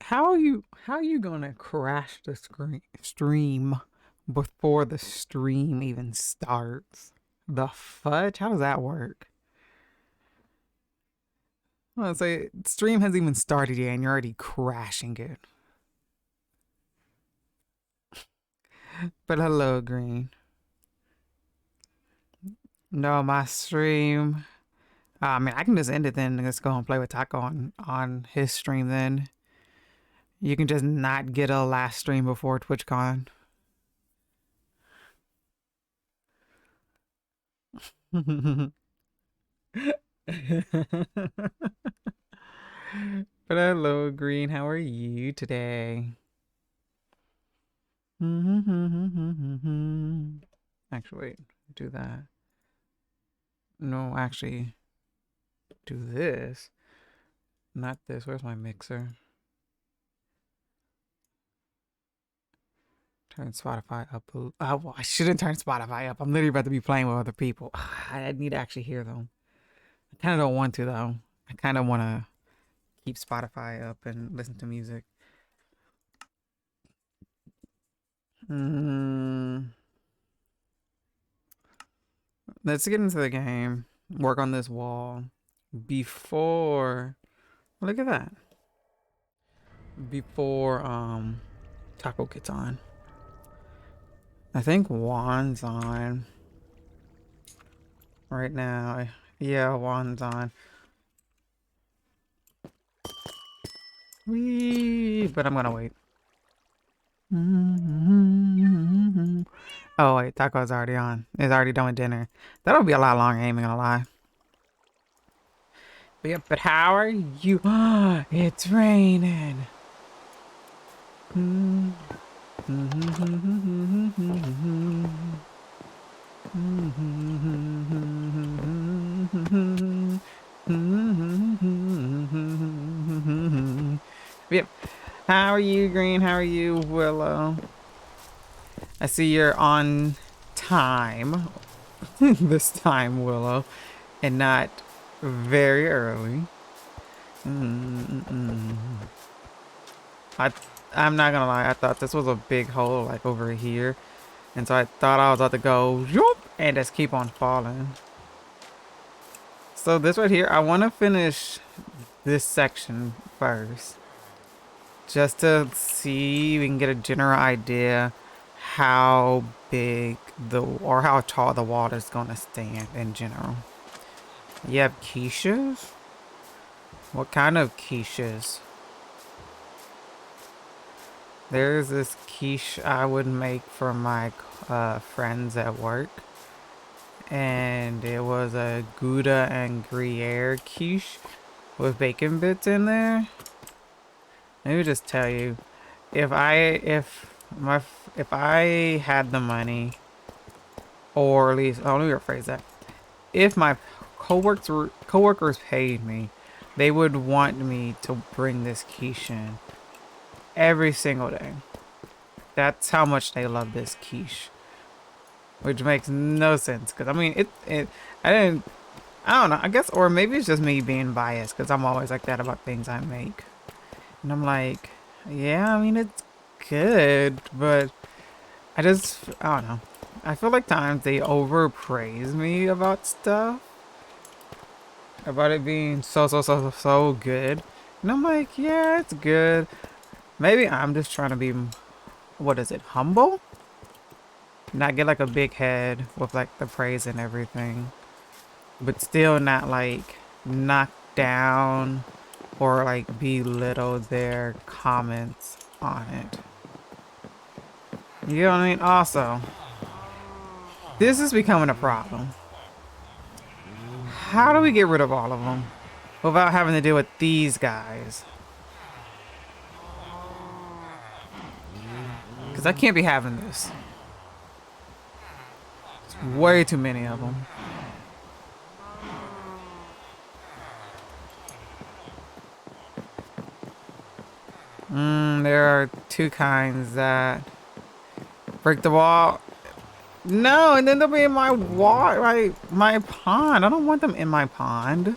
how are you gonna crash the stream before the stream even starts? The fudge? How does that work? Well, say stream hasn't even started yet and you're already crashing it. But hello, Green. No, my stream. I mean, I can just end it then and just go and play with Taco on his stream then. You can just not get a last stream before TwitchCon. But hello, Green. How are you today? Actually, wait. Do that. No, actually, do this. Not this. Where's my mixer? Turn Spotify up. Oh, well, I shouldn't turn Spotify up. I'm literally about to be playing with other people. I need to actually hear them. I kind of don't want to, though. I kind of want to keep Spotify up and listen to music. Let's get into the game. Work on this wall before. Look at that. Before Taco gets on. I think Juan's on right now. Yeah, Juan's on. Whee! But I'm gonna wait. Oh wait, Taco's already on. He's already done with dinner. That'll be a lot longer, I ain't gonna lie. But yeah, but how are you? It's raining. Yep. How are you, Green? How are you, Willow? I see you're on time. This time, Willow. And not very early. I'm not gonna lie, I thought this was a big hole like over here. And so I thought I was about to go whoop, and just keep on falling. So this right here, I want to finish this section first. Just to see we can get a general idea how big or how tall the wall is gonna stand in general. You have quiches? What kind of quiches? There's this quiche I would make for my friends at work. And it was a Gouda and Gruyere quiche with bacon bits in there. Let me just tell you, if I had the money, or at least, let me rephrase that. If my coworkers paid me, they would want me to bring this quiche in every single day. That's how much they love this quiche, which makes no sense. Cause I mean, I don't know. I guess, or maybe it's just me being biased, cause I'm always like that about things I make. And I'm like, yeah, I mean, it's good, but I don't know. I feel like times they overpraise me about stuff. About it being so good. And I'm like, yeah, it's good. Maybe I'm just trying to be, what is it, humble? Not get like a big head with like the praise and everything. But still not like knock down or like belittle their comments on it. You know what I mean? Also, this is becoming a problem. How do we get rid of all of them without having to deal with these guys? Because I can't be having this. It's way too many of them. There are two kinds that break the wall. No, and then they'll be in my wall, my pond. I don't want them in my pond.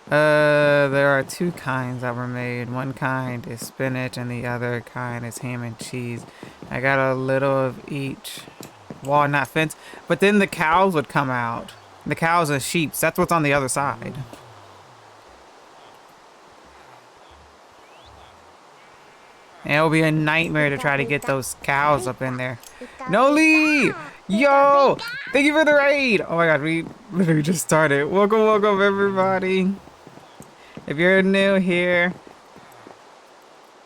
There are two kinds that were made. One kind is spinach and the other kind is ham and cheese. I got a little of each walnut fence, but then the cows would come out. The cows and sheep, that's what's on the other side. And it'll be a nightmare to try to get those cows up in there. Noli! Yo! Thank you for the raid! Oh my god, we literally just started. Welcome, welcome everybody. If you're new here,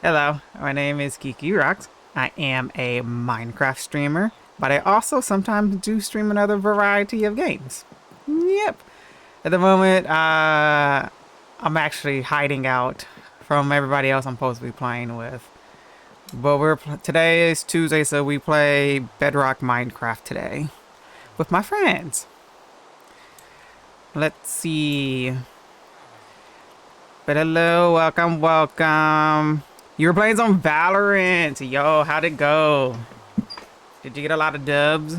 hello, my name is Kiki Rocks. I am a Minecraft streamer, but I also sometimes do stream another variety of games. Yep. At the moment, I'm actually hiding out from everybody else I'm supposed to be playing with. But today is Tuesday, so we play Bedrock Minecraft today with my friends. Let's see. But hello, welcome, welcome. You were playing some Valorant. Yo, how'd it go? Did you get a lot of dubs?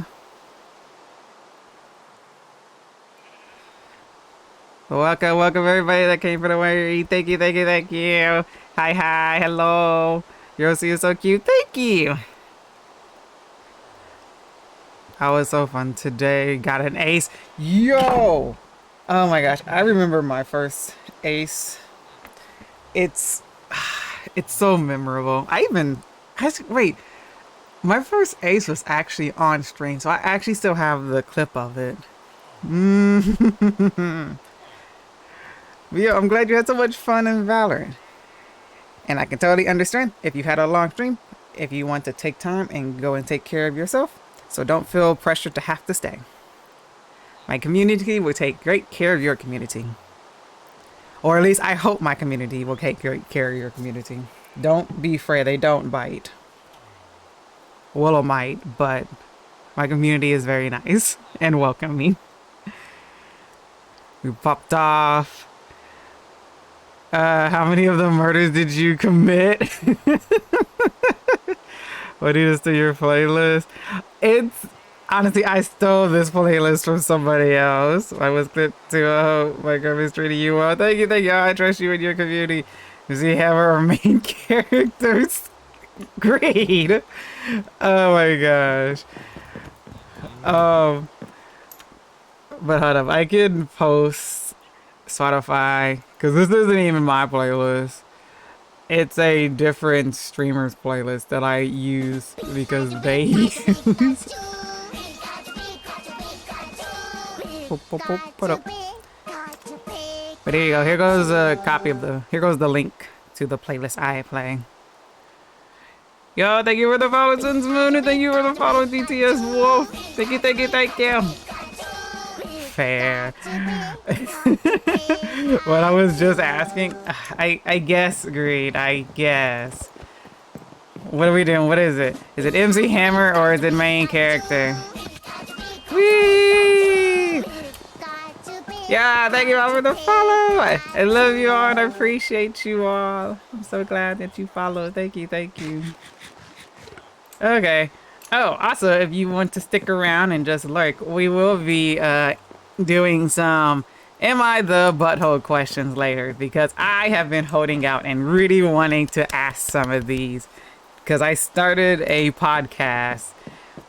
Welcome, welcome everybody that came for the way. Thank you, thank you, thank you. Hi, hi, hello. You're so cute. Thank you. That was so fun today. Got an ace. Yo! Oh my gosh, I remember my first ace. It's so memorable. Wait, my first ace was actually on stream, so I actually still have the clip of it. Yeah, I'm glad you had so much fun in Valorant. And I can totally understand if you had a long stream, if you want to take time and go and take care of yourself. So don't feel pressured to have to stay. My community will take great care of your community. Or at least I hope my community will take great care of your community. Don't be afraid, they don't bite. Willow might, but my community is very nice and welcoming. We popped off. How many of the murders did you commit? What is to your playlist? It's honestly, I stole this playlist from somebody else. I was clipped to my girlfriend's treating you well. Thank you, thank you. I trust you and your community. Does he have our main characters? Great. Oh my gosh. But hold up, I can post Spotify because this isn't even my playlist. It's a different streamer's playlist that I use because they use. But here you go. Here goes a copy of here goes the link to the playlist I play. Yo, thank you for the follow, Suns Moon, and thank you for the follow, DTS Wolf. Thank you, thank you, thank you. Fair. What I was just asking, I guess, Greed, I guess. What are we doing? What is it? Is it MC Hammer or is it main character? Whee! Yeah, thank you all for the follow. I love you all and I appreciate you all. I'm so glad that you followed. Thank you, thank you. Okay. Oh, also, if you want to stick around and just lurk, we will be doing some Am I the Butthole questions later, because I have been holding out and really wanting to ask some of these because I started a podcast.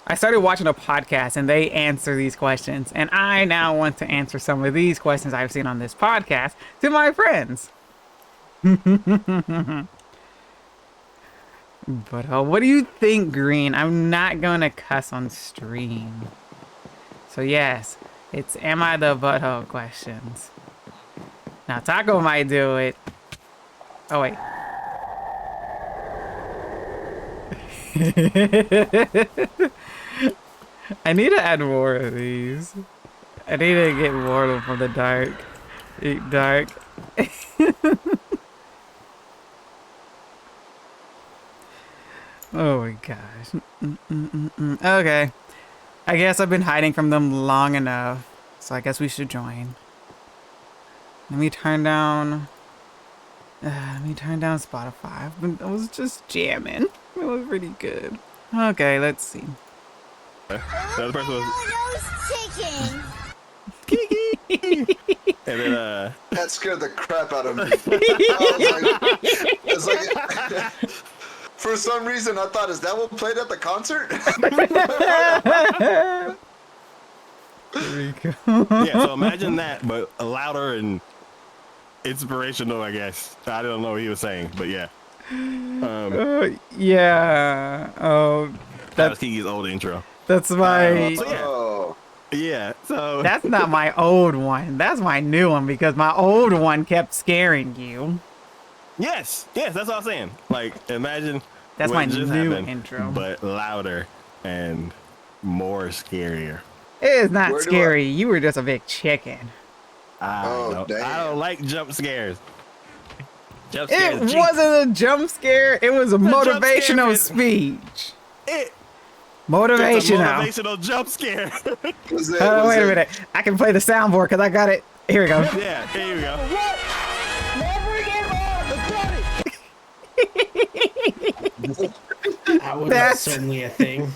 I started watching a podcast and they answer these questions, and I now want to answer some of these questions I've seen on this podcast to my friends. But what do you think, Green? I'm not gonna cuss on stream. So yes, it's Am I the Butthole questions. Now Taco might do it. Oh wait. I need to add more of these. I need to get more of them from the dark. Eat dark. Oh my gosh. Okay. I guess I've been hiding from them long enough, so I guess we should join. Let me turn down Spotify. I was just jamming. It was pretty good. Okay, let's see. The other person was chicken. And then that scared the crap out of me. It's like for some reason I thought, is that what played at the concert? yeah, so imagine that, but louder and inspirational, I guess. I don't know what he was saying, but yeah. Yeah. Oh, that was Kiki's old intro. That's my. So yeah, so That's not my old one. That's my new one because my old one kept scaring you. Yes, that's what I'm saying. Like, imagine that's what my just new happened, intro, but louder and more scarier. It is not scary. You were just a big chicken. I don't like jump scares. Jump scares. It wasn't a jump scare. It was a motivational speech. Motivational. It's a motivational jump scare. Wait a minute. I can play the soundboard because I got it. Here we go. Yeah, here we go. Never give up. That was certainly a thing.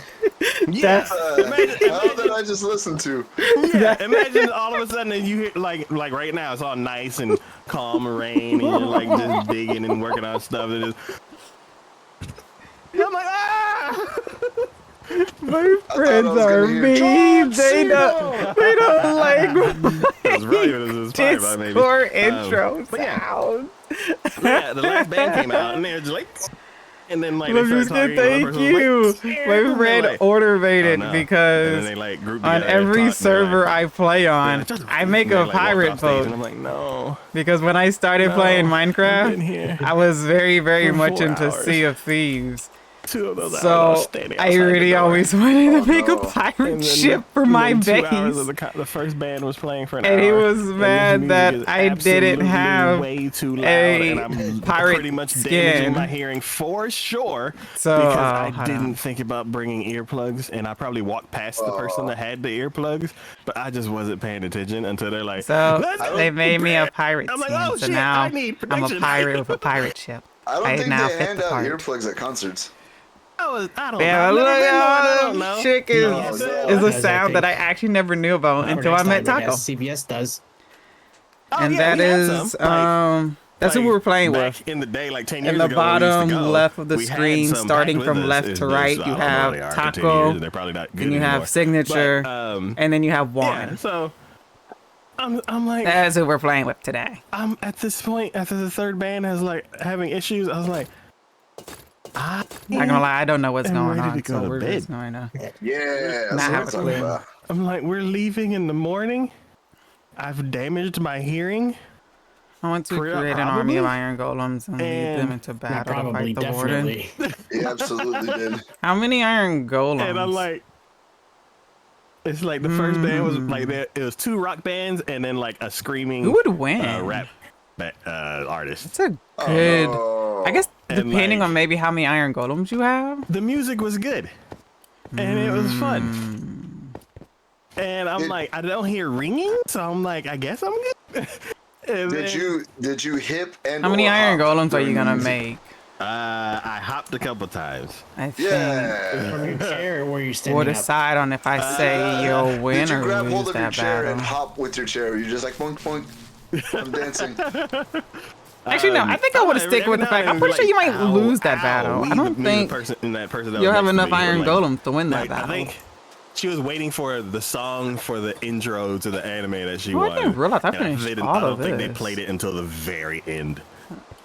Yeah. How did I just listen to? Yeah, imagine all of a sudden you hear like right now it's all nice and calm and rain and you're like just digging and working on stuff and I'm like, ah! My friends are mean. They don't like Discord intro sounds. Yeah, the last band came out and they're just like, and then like thank you. My friend ordered because on every server I play on, I make a pirate vote. I'm like, no. Because when I started playing Minecraft, I was very, very much into Sea of Thieves. So I really always wanted to make a pirate ship for my base. The first band was playing for an hour. And he was mad that I didn't have way too loud, a and I'm pirate pretty much skin. damaging my hearing for sure. So because I didn't think about bringing earplugs, and I probably walked past the person that had the earplugs, but I just wasn't paying attention until they're like, so they made me a pirate skin. I'm like, oh, so shit, now I'm a pirate with a pirate ship. I don't think now they fit hand the out part. earplugs at concerts. I don't Yeah, know. I don't know. Chick is a sound that I actually never knew about until I met Taco. CBS does. And that is that's who we were playing with. In the day, like 10 years in the ago, bottom left of the screen, starting from left to right, you have Taco, and you have Signature, and then you have Juan. Yeah, so I'm like, that's who we're playing with today. I'm at this point after the third band has like having issues. I was like, not gonna lie, I don't know what's going on. So we're just going to not have a clue. I'm like, we're leaving in the morning. I've damaged my hearing. I want to create an army of iron golems and lead them into battle to fight the warden. He absolutely did. How many iron golems? And I'm like, it's like the first band was like it was 2 rock bands and then like a screaming. Who would win? Rap artist. It's a good. I guess depending on maybe how many iron golems you have. The music was good, and it was fun. And I'm like, I don't hear ringing, so I'm like, I guess I'm good. Did you hip and how many iron golems are you gonna make? I hopped a couple times. I think. From your chair, or were you standing we'll up? decide on if I say you'll win or grab hold lose of your that chair battle. and hop with your chair? You're just like boink boink. I'm dancing. Actually, no. I think I would stick with the fact. I'm pretty sure you might lose that battle. I don't think you'll have enough iron golems to win that battle. I think she was waiting for the song for the intro to the anime that she I won. didn't realize I finished all I of don't think this. they played it until the very end.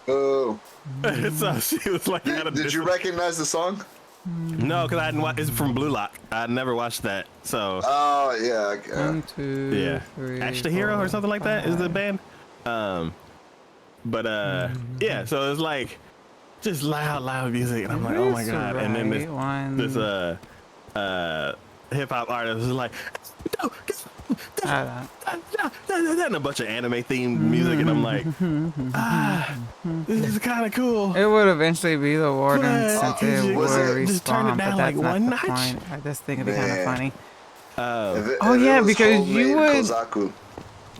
Oh. So she was like, did you recognize the song? No, because I hadn't watched. It's from Blue Lock. I never watched that. So. Oh yeah. 1, 2, 3, Ash the Hero or something like that is the band. But yeah. So it's like just loud music, and I'm like, oh my god. And then this hip hop artist was like, and a bunch of anime themed music, and I'm like, this is kind of cool. It would eventually be the warden since it would respawn, but that's not the notch. point. I just think it'd be kind of funny. Oh yeah, because you would.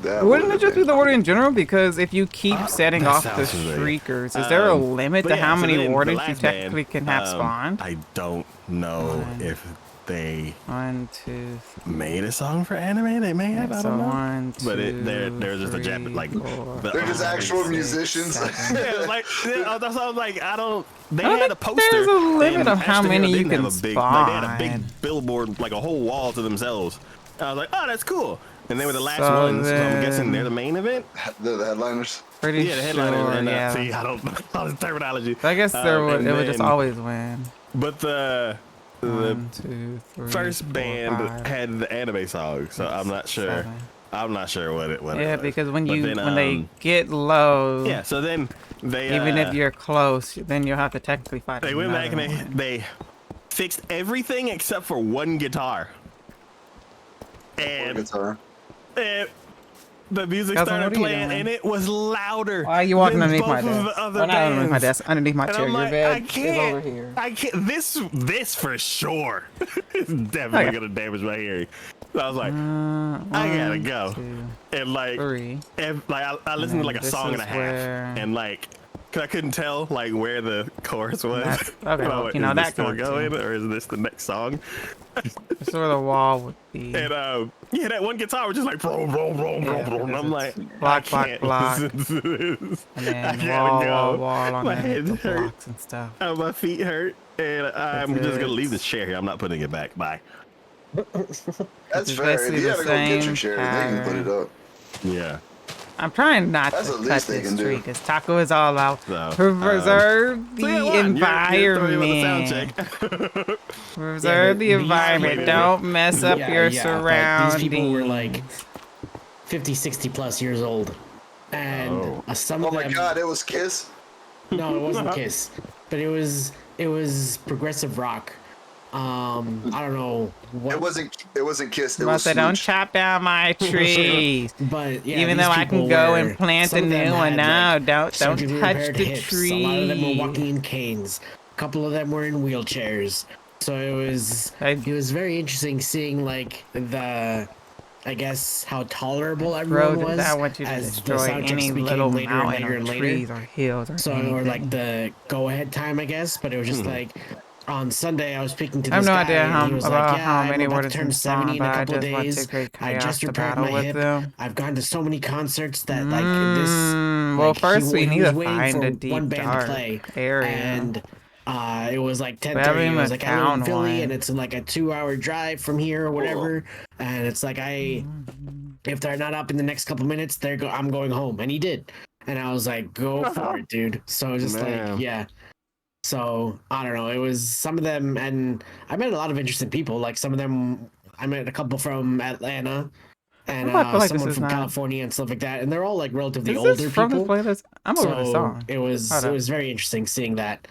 Wouldn't it just be the warden in general? Because if you keep setting off the shriekers, is there a limit to how many wardens you technically can have spawned? I don't know if they 1, 2, 3. made a song for anime. They may have, I So don't know. 1, 2, But they're just a Japanese, like, 4, They're just 5, actual 6, musicians. 7. Yeah, like that's what I was like. I don't. They I don't had a think poster. there's a limit and of how Ashton many Hero you didn't can have a big, like, they had a big spawn. billboard, like a whole wall to themselves. I was like, oh, that's cool. And they were the last So ones, so I'm guessing they're the then- main event. They're the headliners. Pretty Yeah, the headliners. sure, And yeah. see, I don't know all this terminology. I guess there would and it would just then- always win. But the 1, 2, 3, first 4, band 5, had the anime song, so I'm not sure. 7. I'm not sure what it was. Yeah, because when But you then, when they get low, yeah, so then they even if you're close, then you'll have to technically fight. they went back and another one. they fixed everything except for one guitar. And Guitar. the music Cousin, started what are you playing, doing? and it was louder. Why are you walking than underneath my both of desk? the other Well, not underneath my bands. desk, underneath my And chair. I'm Your like, bed I is can't. over here. I can't. This for sure is definitely Okay. gonna damage my hearing. So I was like, I gotta 1, go. 2, And like, 3. I listened to like a this song and is a half, where- and like, cause I couldn't tell like where the chorus was. That's- okay, And I'm well, like, you know, is that this still can work, too. going, or is this the next song? This is where the wall would be. And yeah, that one guitar was just like roll, roll, roll, Yeah, roll, roll. And because I'm like, it's block, I block, can't block. listen to this. And then I gotta go. wall on My the head hurt. blocks and stuff. My feet hurt, and I'm It's just gonna it. leave this chair here. I'm not putting it back. Bye. That's It's fair. If basically you the gotta go get your same chair, they can put it up. Yeah. I'm trying not That's to the cut least they this can do. tree because Taco is all out. So, Preserve so yeah, the one, you're throwing me with environment. the sound check. Preserve the these environment. people- Don't mess up your but surroundings. these people were like 50, 60 plus years old. And some Oh of my them, god, it was Kiss. no, it wasn't Kiss, but it was progressive rock. I don't know what. It wasn't Kiss. It I'm about to was say, don't Smooch. chop down my trees. But yeah, Even these though I people can go were- and plant a some of new them one. had, No, like, don't surgically touch repaired the hips. tree. A lot of them were walking in canes. A couple of them were in wheelchairs. So it was very interesting seeing like I guess how tolerable everyone Road, was I want you to as the destroy sound checks any became little later and mountain later or and later. trees or hills or So anything. or like the go ahead time, I guess. But it was just like on Sunday I was speaking to I have this no guy idea and he was about like, yeah, how I'm many about to words turn in 70 song, in but a I couple of just want to days. create I chaos just to repaired battle my with hip. them. I've gone to so many concerts that like this. Well, like, first we he need was to waiting find for a one deep band dark to play, area. and it was like haven't 10:30. It even was like I live in found Philly, one. and it's like a 2-hour drive from here or whatever. And it's like if they're not up in the next couple minutes, I'm going home, and he did. And I was like, go for it, dude. So just Man. like yeah. So I don't know. It was some of them, and I met a lot of interesting people. Like some of them, I met a couple from Atlanta, and Why do I feel like this someone is from not- California and stuff like that. And they're all like relatively Is older this from people. the playlist? I'm over the So song. it was Hold it up. was very interesting seeing that.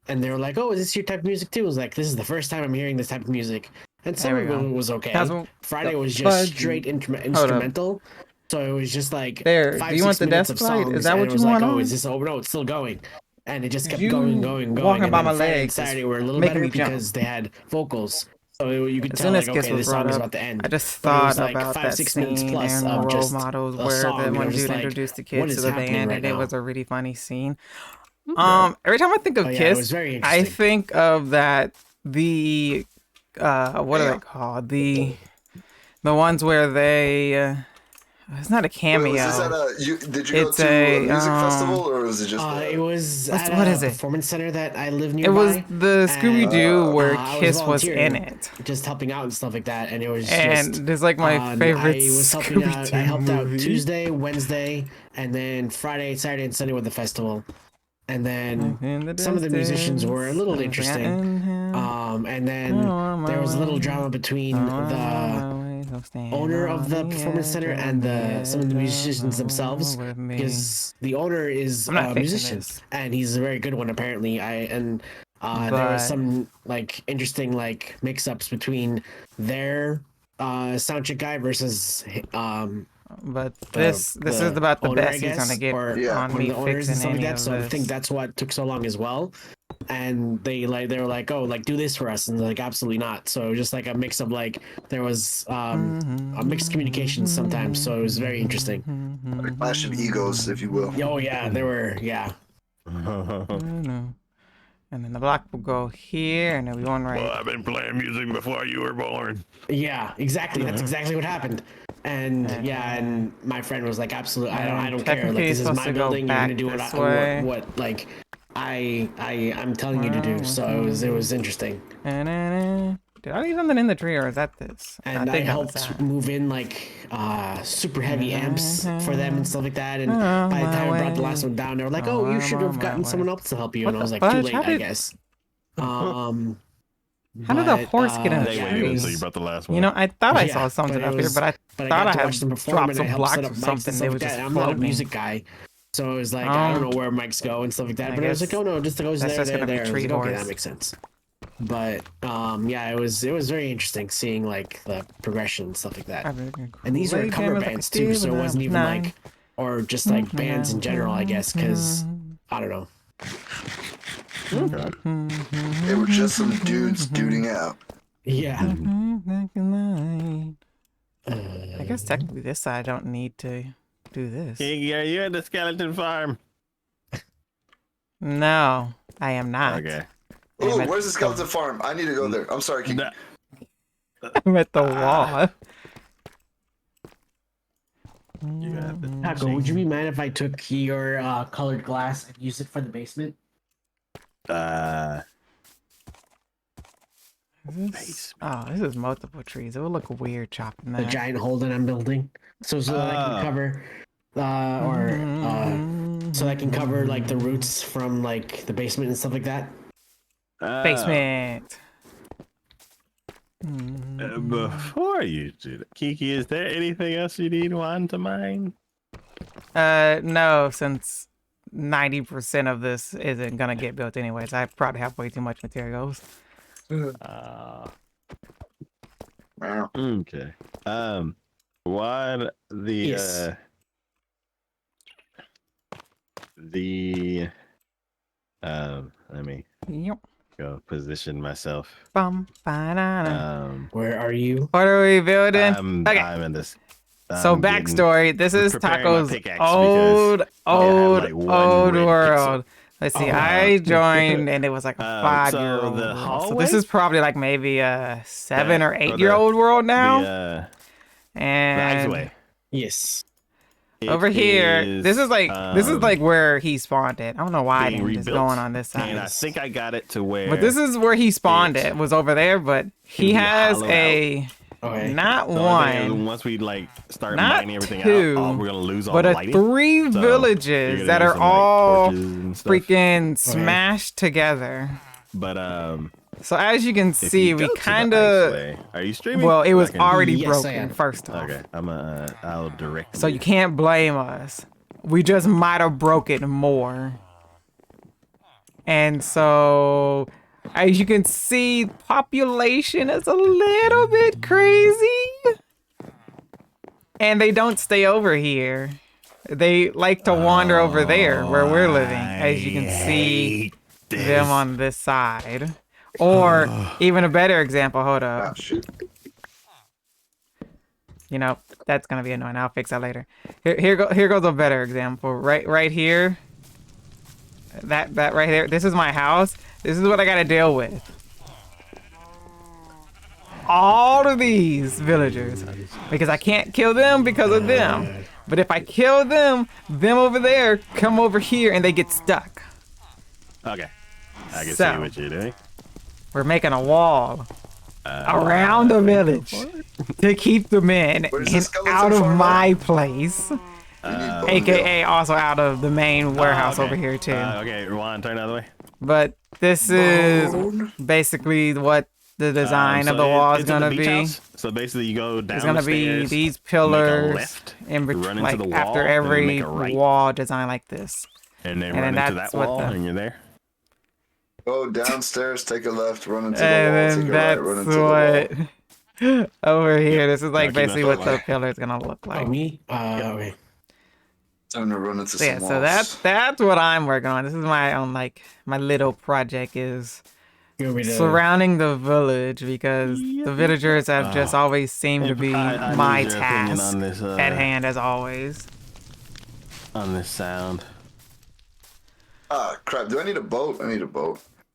And they were like, "Oh, is this your type of music too?" I was like, "This is the first time I'm hearing this type of music." And some There we of go. it was okay. That's what- Friday was Fudge. just straight instrumental. So it was just like There, 5, do you want 6 the minutes desk of light? songs, Is that and what it you was like, want oh, on? is this over? No, it's still going. And it just kept You going. walking And by then my Friday and legs is Saturday were a little making better me jump. because they had vocals. So you could As tell soon as like, Kiss okay, was this song brought is up, about to end. I just But it was thought like about 5, that 6 minutes scene plus in of Role just Models a where song, the and I one was just dude like, introduced the what kids is to the happening band, right and it now? was a really funny scene. Every time I think of Oh, yeah, it Kiss, was very I interesting. think of the what are they called? The ones where they it's not a cameo. Wait, was this at did you It's go to a music a, festival or was it just It was What's- at what a is it? performance center that I live It nearby. was the Scooby Doo where I was Kiss was in volunteering, it, just helping out and stuff like that, and it was and just. it's like my favorite I was helping Scooby out. Doo I helped out movie. Tuesday, Wednesday, and then Friday, Saturday, and Sunday with the festival. And then In the some of the musicians were a little distance, interesting. And then there was a little drama between the owner of the performance center and some of the musicians themselves, because the owner is I'm not a fixing musician this. and he's a very good one apparently. There But- was some like interesting like mix-ups between their sound check guy versus But this is about the owner, I best he's gonna guess, get or on one me of the owners and fixing stuff like any that. of So I this. think that's what took so long as well. And they were like, oh, like do this for us, and they're like, absolutely not. So just like a mix of like there was a mixed communication sometimes. So it was very interesting. a clash of egos, if you will? Oh yeah, there were I know. And then the block will go here, and then we one right. Well, I've been playing music before you were born. Yeah, exactly. That's exactly what happened. And yeah, and my friend was like, "Absolutely, I don't care. Like, this is my building. You're gonna do what I'm telling you to do." So it was interesting. Did I leave something in the tree, or is that this? And I helped move in like super heavy amps for them and stuff like that. And by the time I brought the last one down, they were like, "Oh, you should have gotten someone else to help you." And I was like, "Too late, I guess." How did the horse get in the They tree? waited until you brought the last one. You know, I thought I saw something up here, but I thought I had dropped some blocks or something. They were just I'm not a floating. music guy, so it was like I don't know where mics go and stuff like that. But I was like, "Oh no, just goes there, there, there." I was like, okay, that makes sense. But yeah, it was very interesting seeing like the progression and stuff like that. And these are cover bands too, so it wasn't even like, or just like bands in general, I guess, because I don't know. They were just some dudes duding out. Yeah. I guess technically this side I don't need to do this. Are you at the skeleton farm? No, I am not. Okay. Ooh, where's the skeleton farm? I need to go there. I'm sorry, Kiki. I'm at the wall. Taco, would you be mad if I took your colored glass and used it for the basement? This is multiple trees. It would look weird chopping that. The giant hole that I'm building, so that I can cover, so I can cover like the roots from like the basement and stuff like that. Basement. Before you do that, Kiki, is there anything else you need one to mine? No, since 90% of this isn't gonna get built anyways. I probably have way too much materials. Okay. What the let me go position myself. Bum, Where are you? what are we building? Okay. I'm in this. So backstory, this is Taco's old world. Let's see, I joined and it was like a 5-year-old world. So this is probably like maybe a 7 or 8-year-old world now. And yes. over here, this is like where he spawned it. I don't know why I didn't just going on this side. And I think I got it to where. But this is where he spawned it. Was over there, but he has a not one. Once we like start not mining everything two, out, we're gonna lose all but the a lighting. 3 villages that are all freaking stuff. smashed together. But so as you can see, we kind of. Are you streaming? Well, it was already broken first off. Okay, I'll direct. So you can't blame us. We just might have broke it more. And so, as you can see, population is a little bit crazy. And they don't stay over here. They like to wander over there where we're living. As you can see them on this side. Or even a better example, hold up. Oh, shoot. You know, that's gonna be annoying. I'll fix that later. Here goes a better example. Right here. That right there. This is my house. This is what I gotta deal with. All of these villagers, because I can't kill them because of them. But if I kill them over there come over here and they get stuck. Okay, I can see what you're doing. We're making a wall around the village to keep them in and out of my place. AKA also out of the main warehouse over here too. Okay, Juan, turn the other way. But this is basically what the design of the wall is gonna be. House. So basically, you go down. It's gonna be these pillars in between, like after every wall design like this. And then run into that wall, and you're there. Go downstairs, take a left, run into the wall, take a right, run into the wall. Over here, this is like basically what the pillar is gonna look like. Oh, me? Okay. Time to run into some walls. So that's what I'm working on. This is my own my little project is surrounding the village because the villagers have just always seemed to be my task at hand as always. On this sound. Ah, crap. Do I need a boat? I need a boat.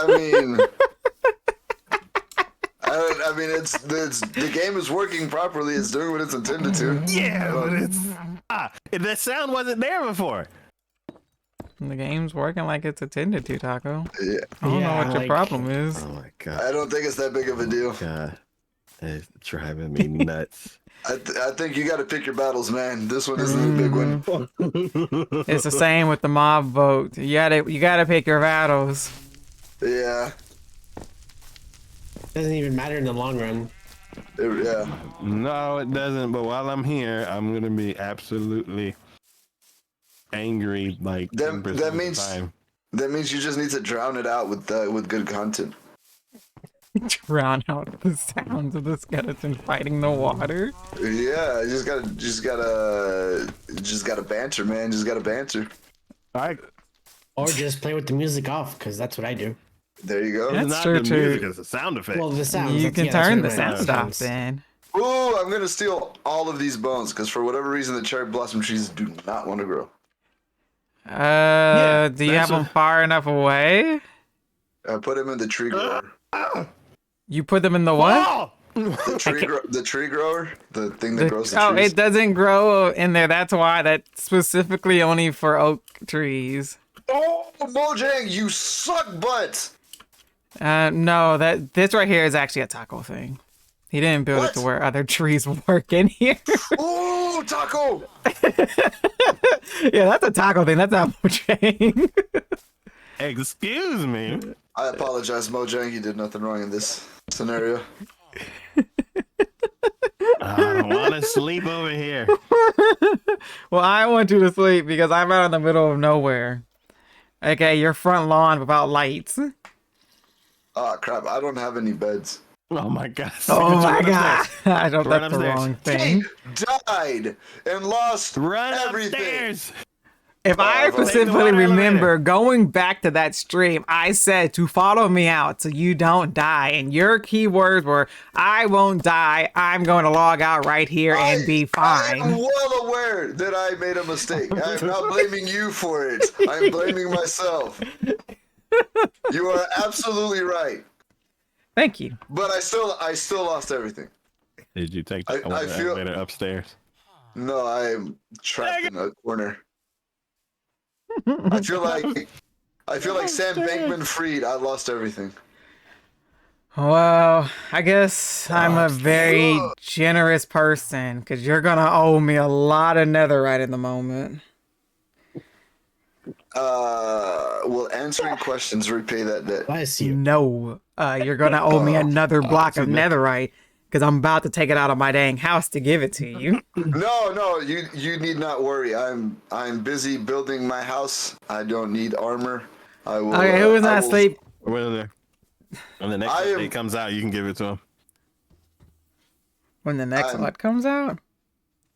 I mean, I mean, it's the game is working properly. It's doing what it's intended to. Yeah, but it's that sound wasn't there before. The game's working like it's intended to, Taco. Yeah. I don't know what your problem is. Oh my god. I don't think it's that big of a deal. God, it's driving me nuts. I think you got to pick your battles, man. This one isn't a big one. It's the same with the mob vote. You gotta pick your battles. Yeah. Doesn't even matter in the long run. Yeah. No, it doesn't. But while I'm here, I'm gonna be absolutely angry. Like That 10% of the means time. that means you just need to drown it out with good content. Drown out the sounds of the skeleton fighting the water. Yeah, you just gotta banter, man. Just gotta banter. All right. Or just play with the music off, because that's what I do. There you go. That's It's not true, the too. music, it's the sound effect. Well, the sounds. You that's- can yeah, that's turn what the I sound meant. off then. Ooh, I'm gonna steal all of these bones because for whatever reason the cherry blossom trees do not want to grow. Do you have that's them far enough away? I put them in the tree grower. You put them in the what? Oh! The tree grower, the thing that grows the Oh, trees. it doesn't grow in there. That's why. That's specifically only for oak trees. Oh, Mojang, you suck butt. No, this right here is actually a Taco thing. He didn't build it to What? where other trees work in here. Ooh, taco. Yeah, that's a Taco thing. That's not Mojang. Excuse me. I apologize, Mojang. You did nothing wrong in this scenario. I don't want to sleep over here. Well, I want you to sleep because I'm out in the middle of nowhere. Okay, your front lawn without lights. Ah, crap. I don't have any beds. Oh my god. Oh my Run god. upstairs. I don't Run that's the upstairs. wrong He thing. died and lost Run everything. upstairs. If I I've already- specifically Take the water remember going back to that stream, I said to follow me out so you don't die. And your keywords were, I won't die. I'm going to log out right here and be I am fine. well aware that I made a mistake. I am not blaming you for it. I'm blaming myself. You are absolutely right. Thank you. But I still lost everything. Did you take I the feel- elevator upstairs? No, I am trapped in a corner. I feel like Sam Bankman-Fried. I lost everything. Well, I guess I'm a very generous person because you're going to owe me a lot of netherite in the moment. Will answering questions repay that debt? Bless you. No, you're going to owe me another block of see that. netherite because I'm about to take it out of my dang house to give it to you. No, you need not worry. I'm busy building my house. I don't need armor. I will. Okay, who was I not will- asleep? When the next I am- update comes out, you can give it to him. When the next I'm- what comes out?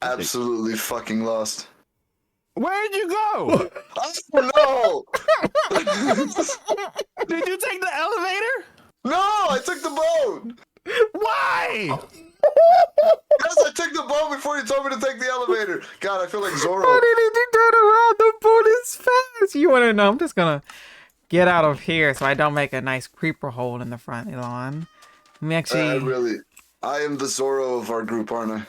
Absolutely fucking lost. Where'd you go? Oh no! Did you take the elevator? No, I took the boat. Why? Yes, I took the boat before you told me to take the elevator. God, I feel like Zorro. How did he do that around the boat is fast? You want to know? I'm just going to get out of here so I don't make a nice creeper hole in the front lawn. Let me actually... I am the Zorro of our group, aren't I?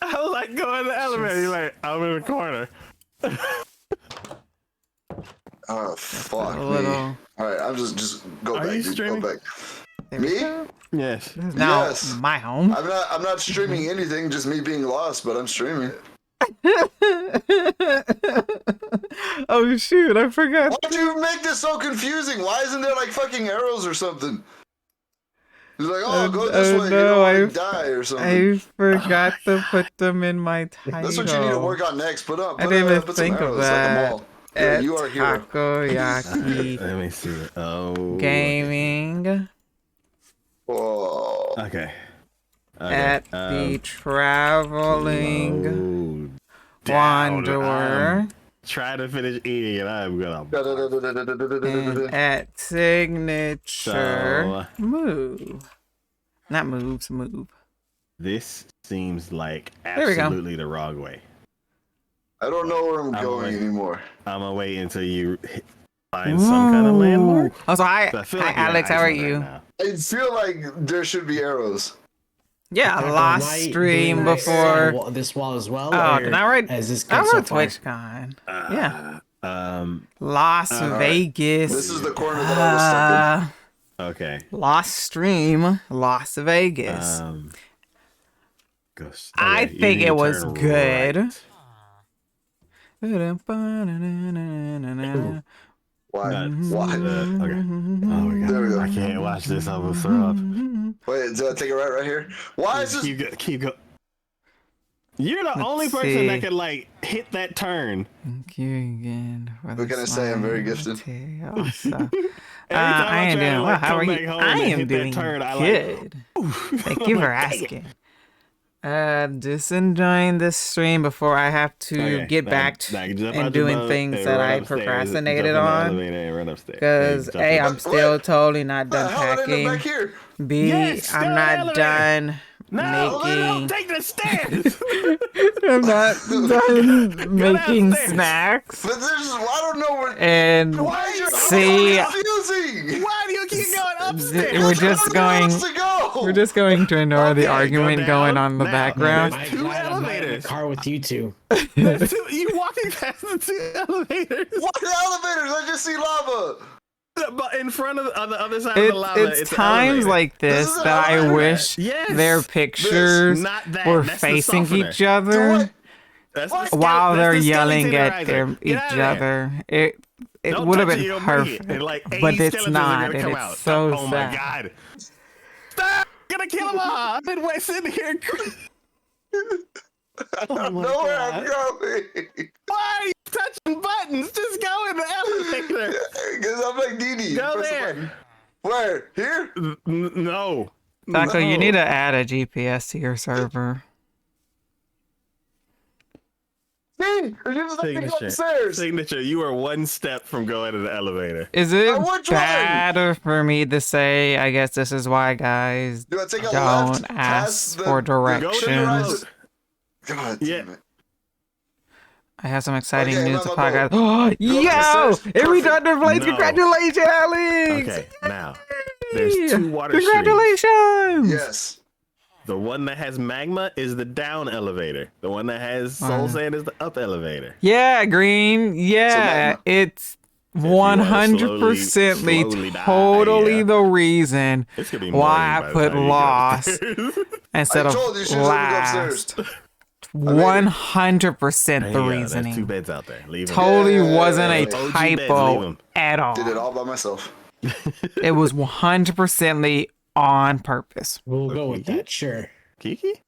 I was like, go in the elevator. You're like, I'm in the corner. Oh fuck a me! little- All right, I'm just go Are back. you Dude, streaming? go back. There we Me? go. Yes. This is now Yes. my home. I'm not streaming anything. Just me being lost, but I'm streaming. Oh shoot, I forgot. Why'd you make this so confusing? Why isn't there like fucking arrows or something? He's like, oh, go this way. You no, don't want I- to die or something. I forgot to put them in my title. That's what you need to work on next. Put up. I didn't even put some think of arrows like a that. mall. Yeah, you are a hero. Takoyaki Let me see. Oh. Gaming Oh. Okay. at the Traveling slow down. Wanderer Try to finish eating and I'm gonna. and at Signature So- Move. Not moves, move. This seems like There we go. absolutely the wrong way. I don't know where I'm I'm going away. anymore. I'm gonna wait until you find some kind of landmark. Also, hi, So I feel hi like you're in Alex. How are Iceland right you? now. I feel like there should be arrows. Yeah, Taco, last am I stream doing this before. this wall as well. Oh, or did I write? Is this I good so wrote far? TwitchCon. Yeah, Las all right. Vegas. This is the corner that I was stuck in. Okay. Lost stream, Las Vegas. Ghost. I Okay, you think need it to was turn good. right. Why? Nuts. Why? Okay. Oh my There we god. go. I can't watch this. I will throw up. Wait, did I take it right here? Why is this? Keep go. You're the only person see. that could like hit that turn. Thank you again. What can I say? I'm very gifted. Also, Every time I am try to, doing well. like, How come are back you? home I and am hit that doing turn, I good. Thank you for asking. Just enjoying this stream before I have to get back to and doing things that I procrastinated on. Because A, I'm still totally not done How did I end up back packing. here? B, Yes, I'm go to the not elevator. done No, making. take the stairs. I'm not done making downstairs. snacks. But there's, I don't know where. And Why is your see, confusing? Why do you keep going upstairs? we're just going. To go. We're just going to ignore the Okay, go argument down. going on in the Now, background. there's I'm two glad I'm not in the elevators. car with you two. You walking past the two elevators. What elevators? I just see lava. But in front of on the other side of the lava, It's an times elevator. like This this is that I elevator. wish Yes. their pictures Not that. were That's the facing softener. each other What? That's What? the while that's they're the yelling skeleton at riser. each Get out of there. other. It Don't would have touch it, been you'll break it. perfect, And like 80 but it's skeletons are not, gonna and come it's out. so Oh sad. my god! Stop! I'm gonna kill them all. I've been sitting here. Oh my Nowhere god! I'm going. Why are you touching buttons? Just go in the elevator. Because I'm like Didi. Go Press the there. button. Where? Here? No. Taco, you No. need to add a GPS to your server. See? You're just like to go Signature. upstairs. Signature. You are one step from going to the elevator. Is it which one? bad for me to say? I guess this is why guys Do I take a don't left ask past for the directions. God Yeah. damn it. I have some exciting Okay, news to I'm podcast. on Oh, Go yo! upstairs. Every Perfect. Thunder Blades, No. congratulations, Alex! Okay. Now, there's two water streams. Congratulations! Yes. The one that has magma is the down elevator. The one that has soul sand is the up elevator. Yeah, Green. Yeah, So it's you wanna 100% slowly die, totally yeah. the reason It's gonna be why I morning by the put time you get lost upstairs. instead I of told you she was going to go last. upstairs. 100% There the you go. There's two reasoning. beds out there. Leave them. Totally Yeah, wasn't a OG beds, leave typo 'em. at all. Did it all by myself. It was 100% on purpose. We'll go with that, sure. Kiki?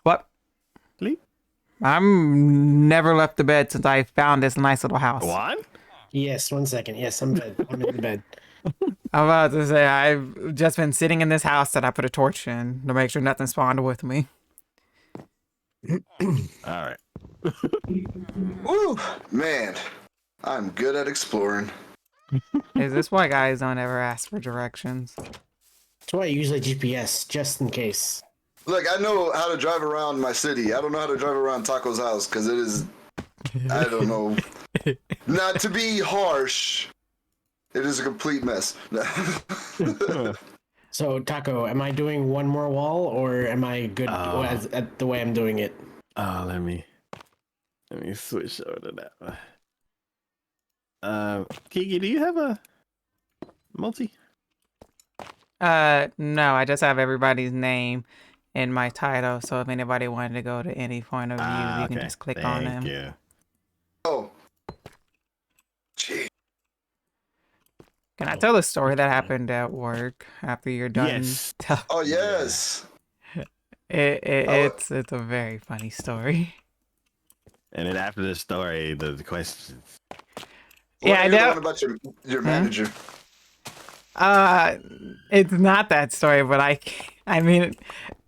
What? Sleep? I'm never left the bed since I found this nice little house. Juan? Yes, 1 second. Yes, I'm in the bed. I'm about to say I've just been sitting in this house that I put a torch in to make sure nothing spawned with me. All right. Woo! Man, I'm good at exploring. Is this why guys don't ever ask for directions? That's why I usually GPS, just in case. Look, I know how to drive around my city. I don't know how to drive around Taco's house because it is, I don't know. Not to be harsh, it is a complete mess. So, Taco, am I doing one more wall, or am I good at the way I'm doing it? Let me switch over to that one. Kiki, do you have a multi? No, I just have everybody's name in my title, so if anybody wanted to go to any point of view, you can just click on them. Yeah. Oh. Gee. Can I tell a story that happened at work after you're done? Yes. Oh, yes. It's a very funny story. And then after this story, the questions. Yeah, I Here's the know. one about your manager. It's not that story, but I mean,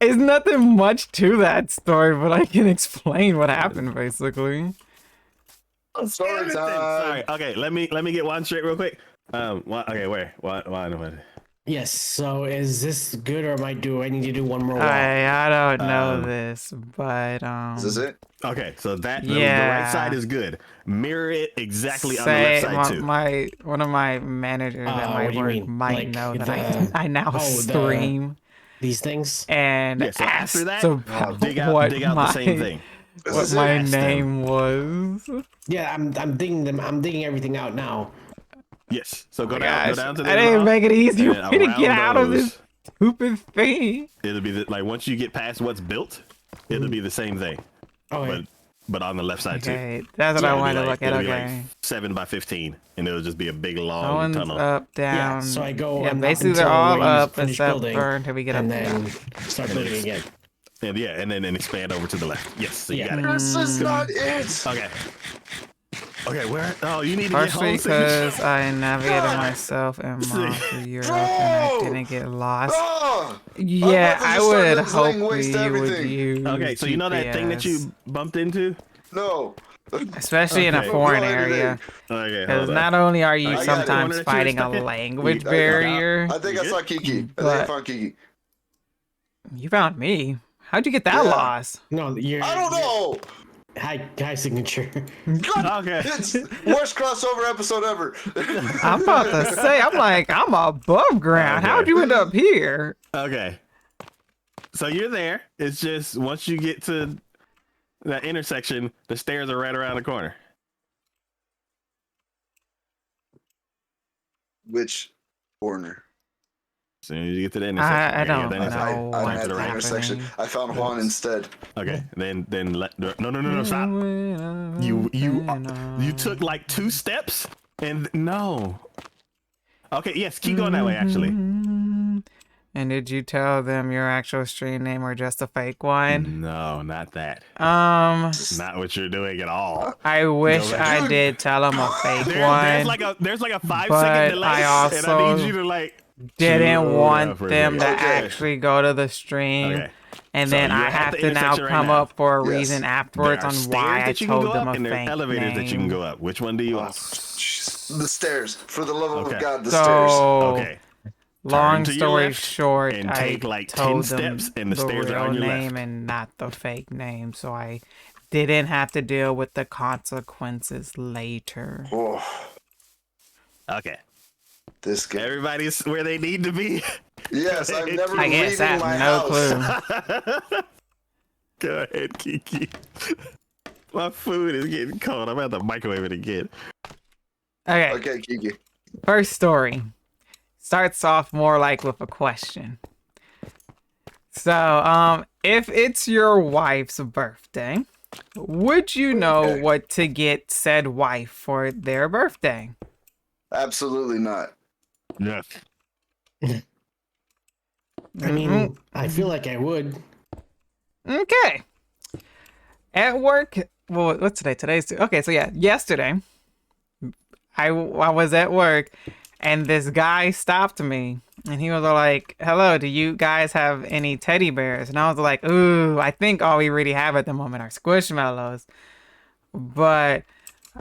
it's nothing much to that story, but I can explain what happened basically. Story time. Sorry. Okay, let me get one straight real quick. Okay, where? What? Yes. So is this good, or do I need to do one more wall? I don't know this, but Is this it? Okay, so that the right Yeah. side is good. Mirror it exactly on the left say side too. one of my managers at my what do you work mean? might Like know that the- I now stream these things? and Yeah, so after asked that, about dig out what the same my thing. Is what this my it? Ask them. name was. Yeah, I'm digging them. I'm digging everything out now. Yes. So go Oh my down gosh, to the I end of the didn't hall, make it easier and for me to get around out of those, this stupid thing. It'll be like once you get past what's built, it'll be the same thing, Okay. but on the left side too. Okay, that's what Yeah, I It'll be wanted to like- look at. it'll be Okay. like 7 by 15, and it'll just be a big long One's tunnel. up, down. So I go Yeah, up basically they're until all where you up finish except building, for until we get and up. then start building again. And yeah, and then expand over to the left. Yes, so you Yeah. got it. This is not it. Okay. Okay, where? Oh, you need to Partially get home. signature. because I navigated God. myself and See. mom through Europe and I didn't get lost. Oh, Yeah, about to I just start would letting hope Zling waste you would everything. use Okay, so you know that thing that GPS, you bumped into? no. especially in a Okay. foreign Go ahead, area, Okay, because hold on. not only are you I got it. sometimes Corner fighting a tourist. language I got- barrier. I think You I saw good? Kiki. I think I But- found Kiki. You found me. How'd you get that Yeah. lost? No, you're. I don't know. High signature. God, Okay. it's worst crossover episode ever. I'm about to say, I'm like, I'm above ground. Okay. How'd you end up here? Okay. So you're there. It's just once you get to that intersection, the stairs are right around the corner. Which corner? As soon as you get to the intersection. I you gotta don't get to the I, know I'm what's at the right. intersection. I found Juan instead. Okay, then no, stop. You took like 2 steps and no. Okay, yes, keep going that way actually. And did you tell them your actual stream name or just a fake one? No, not that. Mm. Not what you're doing at all. I wish back. I Dude. did tell them a fake There's one. like a 5-second but delay, I and I also need you to like Didn't chill want out for a them to second. Okay. actually go to the stream. Okay. And So then you're I at have the to now intersection right come now. up for a Yes. reason There afterwards are on stairs why I that you can told go them up, a and there's fake elevators that you can name. go up. Which one do you Oh, want? jeez. The stairs. For the love Okay. of God, the stairs. So, Okay. long to your story left short, and I take, like, 10 told them steps, and the the stairs are real on your name left. and not the fake name, so I didn't have to deal with the consequences later. Oh, Okay. this guy. Everybody's where they need to be. Yes, I'm never I guess I leaving my have no house. clue. Go ahead, Kiki. My food is getting cold. I'm about to microwave it again. Okay, Okay, Kiki. first story starts off more like with a question. So, if it's your wife's birthday, would you know Okay. what to get said wife for their birthday? Absolutely not. Yes. I mean, I feel like I would. Okay. At work, well, what's today? Okay, so yeah, yesterday, I was at work, and this guy stopped me, and he was like, "Hello, do you guys have any teddy bears?" And I was like, "Ooh, I think all we really have at the moment are squishmallows." But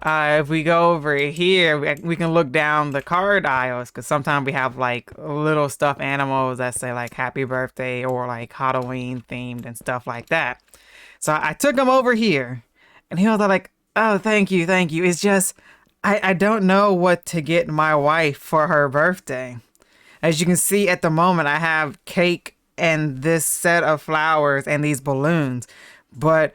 if we go over here, we can look down the card aisles, because sometimes we have like little stuffed animals that say like happy birthday or like Halloween themed and stuff like that. So I took him over here, and he was like, "Oh, thank you. It's just, I don't know what to get my wife for her birthday. As you can see at the moment, I have cake and this set of flowers and these balloons. But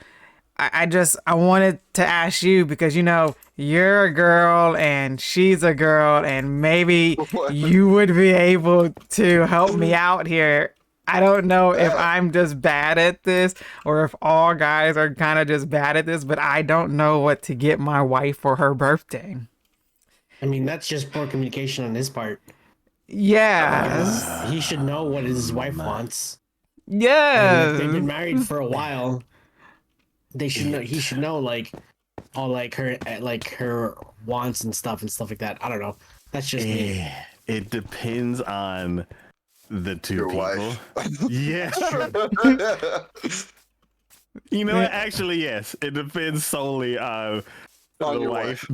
I wanted to ask you because, you know, you're a girl and she's a girl, and maybe What? you would be able to help me out here. I don't know if I'm just bad at this or if all guys are kind of just bad at this, but I don't know what to get my wife for her birthday." I mean, that's just poor communication on his part. Yes. He should know what his wife wants. And if Yes. they've been married for a while, they should know. He should know, like, all like her wants and stuff like that. I don't know. That's just me. It depends on the two Your people. wife. Yeah. You know what? Actually, yes. It depends solely on On the your wife.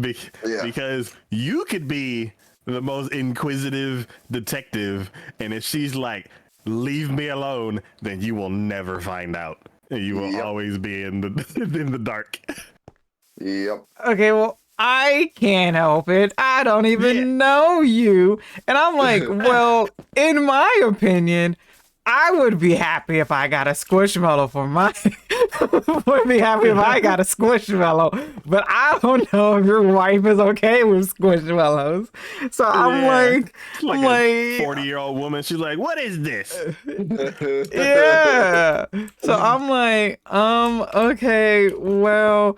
Yeah. Because you could be the most inquisitive detective, and if she's like, "Leave me alone," then you will never find out. You will always be in the in the dark. Yep. Okay, well, I can't help it. I don't even know you. And I'm like, well, in my opinion, I would be happy if I got a squishmallow for my would be happy if I got a squishmallow. But I don't know if your wife is okay with squishmallows. So I'm like like I'm a like 40-year-old woman. She's like, "What is this?" yeah. So I'm like, okay, well,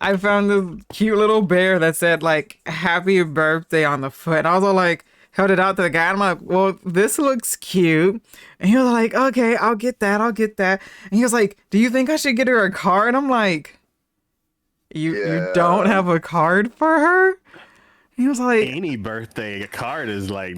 I found this cute little bear that said like happy birthday on the foot. And I was all like, held it out to the guy. I'm like, well, this looks cute. And he was like, okay, I'll get that. And he was like, do you think I should get her a card? And I'm like, you don't have a card for her? And he was like, Any birthday card is like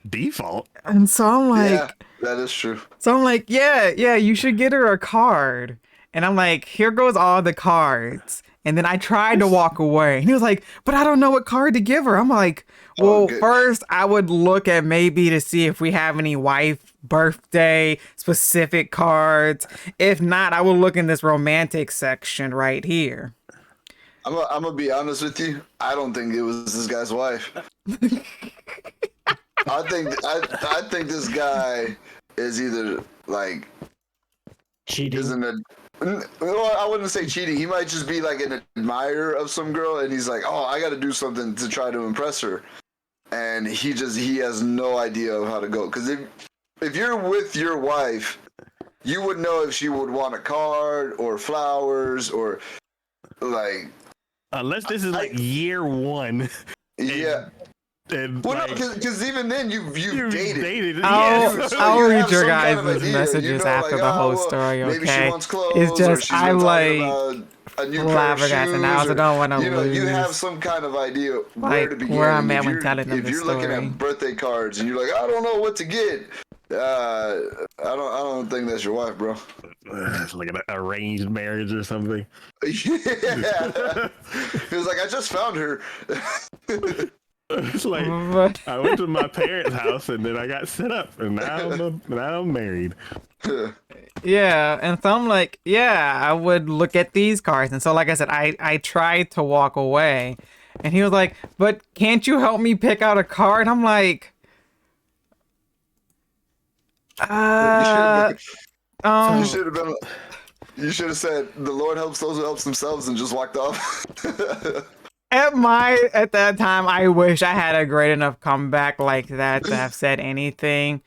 default. and so I'm like, Yeah, that is true. so I'm like, yeah, you should get her a card. And I'm like, here goes all the cards. And then I tried to walk away. And he was like, but I don't know what card to give her. I'm like, well, first I would look at maybe to see if we have any wife birthday specific cards. If not, I will look in this romantic section right here. I'm gonna be honest with you. I don't think it was this guy's wife. I think this guy is either like cheating. Well, I wouldn't say cheating. He might just be like an admirer of some girl, and he's like, "Oh, I got to do something to try to impress her," and he has no idea of how to go. Because if you're with your wife, you would know if she would want a card or flowers or like. Unless this is like year one. Yeah. And Well, like, no, because even then you've dated. I'll read your guys' messages after the whole story, maybe okay? she wants clothes, it's or just she's I'm been like talking about a new pair of flabbergasted. And I also shoes, don't want to lose. You have some kind of idea where to begin. Where I'm at If when you're- telling them If the you're looking story. at birthday cards and you're like, I don't know what to get, I don't think that's your wife, bro. it's like an arranged marriage or something. Yeah. He was like, I just found her. It's like I went to my parents' house and then I got set up, and now I'm married. Yeah, and so I'm like, yeah, I would look at these cards. And so, like I said, I tried to walk away. And he was like, but can't you help me pick out a card? I'm like, You should have been. You should have said, "The Lord helps those who helps themselves," and just walked off. At that time, I wish I had a great enough comeback like that to have said anything.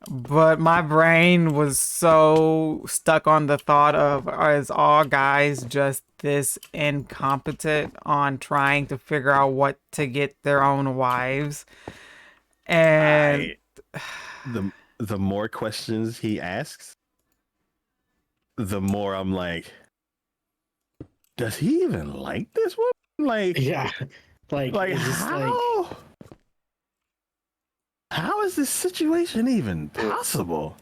But my brain was so stuck on the thought of, is all guys just this incompetent on trying to figure out what to get their own wives? And the more questions he asks, the more I'm like, does he even like this woman? Like, yeah, like how is this situation even possible?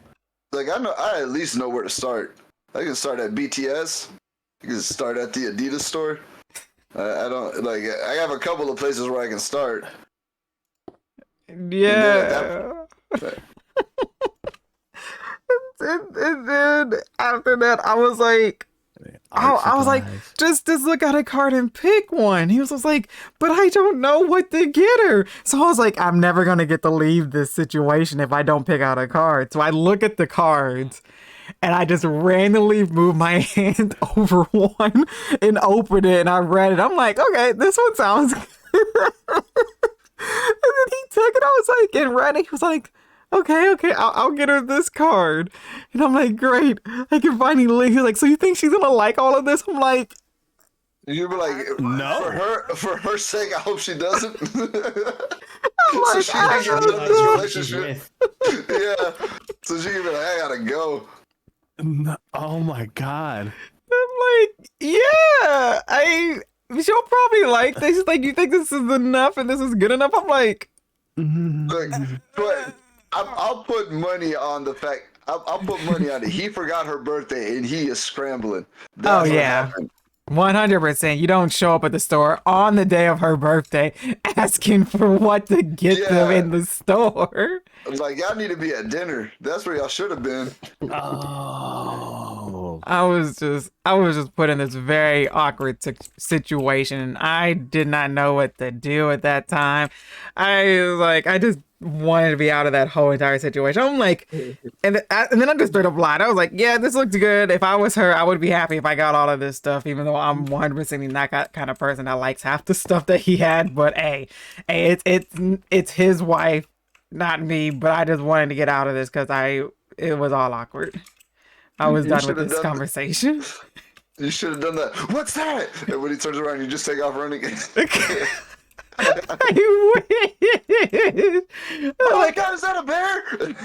Like I at least know where to start. I can start at BTS. I can start at the Adidas store. I don't like. I have a couple of places where I can start. Yeah. And then after that, I was like, I was like, just look at a card and pick one. He was just like, but I don't know what to get her. So I was like, I'm never going to get to leave this situation if I don't pick out a card. So I look at the cards and I just randomly moved my hand over one and opened it and I read it. I'm like, okay, this one sounds good. And then he took it. I was like, and read it. He was like, okay, I'll get her this card. And I'm like, great, I can finally leave. He's like, so you think she's gonna like all of this? I'm like, you'd be like, no. For her sake, I hope she doesn't. I'm like, so she can get out of this I relationship. Yeah. So she can be like, I gotta go. No, oh my god. I'm like, yeah, she'll probably like this. She's like, you think this is enough and this is good enough? I'm like, Look, but I'll put money on the fact. I'll put money on it. He forgot her birthday and he is scrambling. That's what happened. 100%. You don't show up at the store on the day of her birthday asking for what to get them in the store. I was like, y'all need to be at dinner. That's where y'all should have been. Oh. I was just put in this very awkward situation, and I did not know what to do at that time. I just wanted to be out of that whole entire situation. I'm like, and then I just straight up lied. I was like, yeah, this looks good. If I was her, I would be happy if I got all of this stuff, even though I'm 100% not that kind of person that likes half the stuff that he had. But hey, it's his wife, not me. But I just wanted to get out of this because it was all awkward. I was done with this conversation. You should have done that. What's that? And when he turns around, you just take off running. I wish. Oh my God, is that a bear?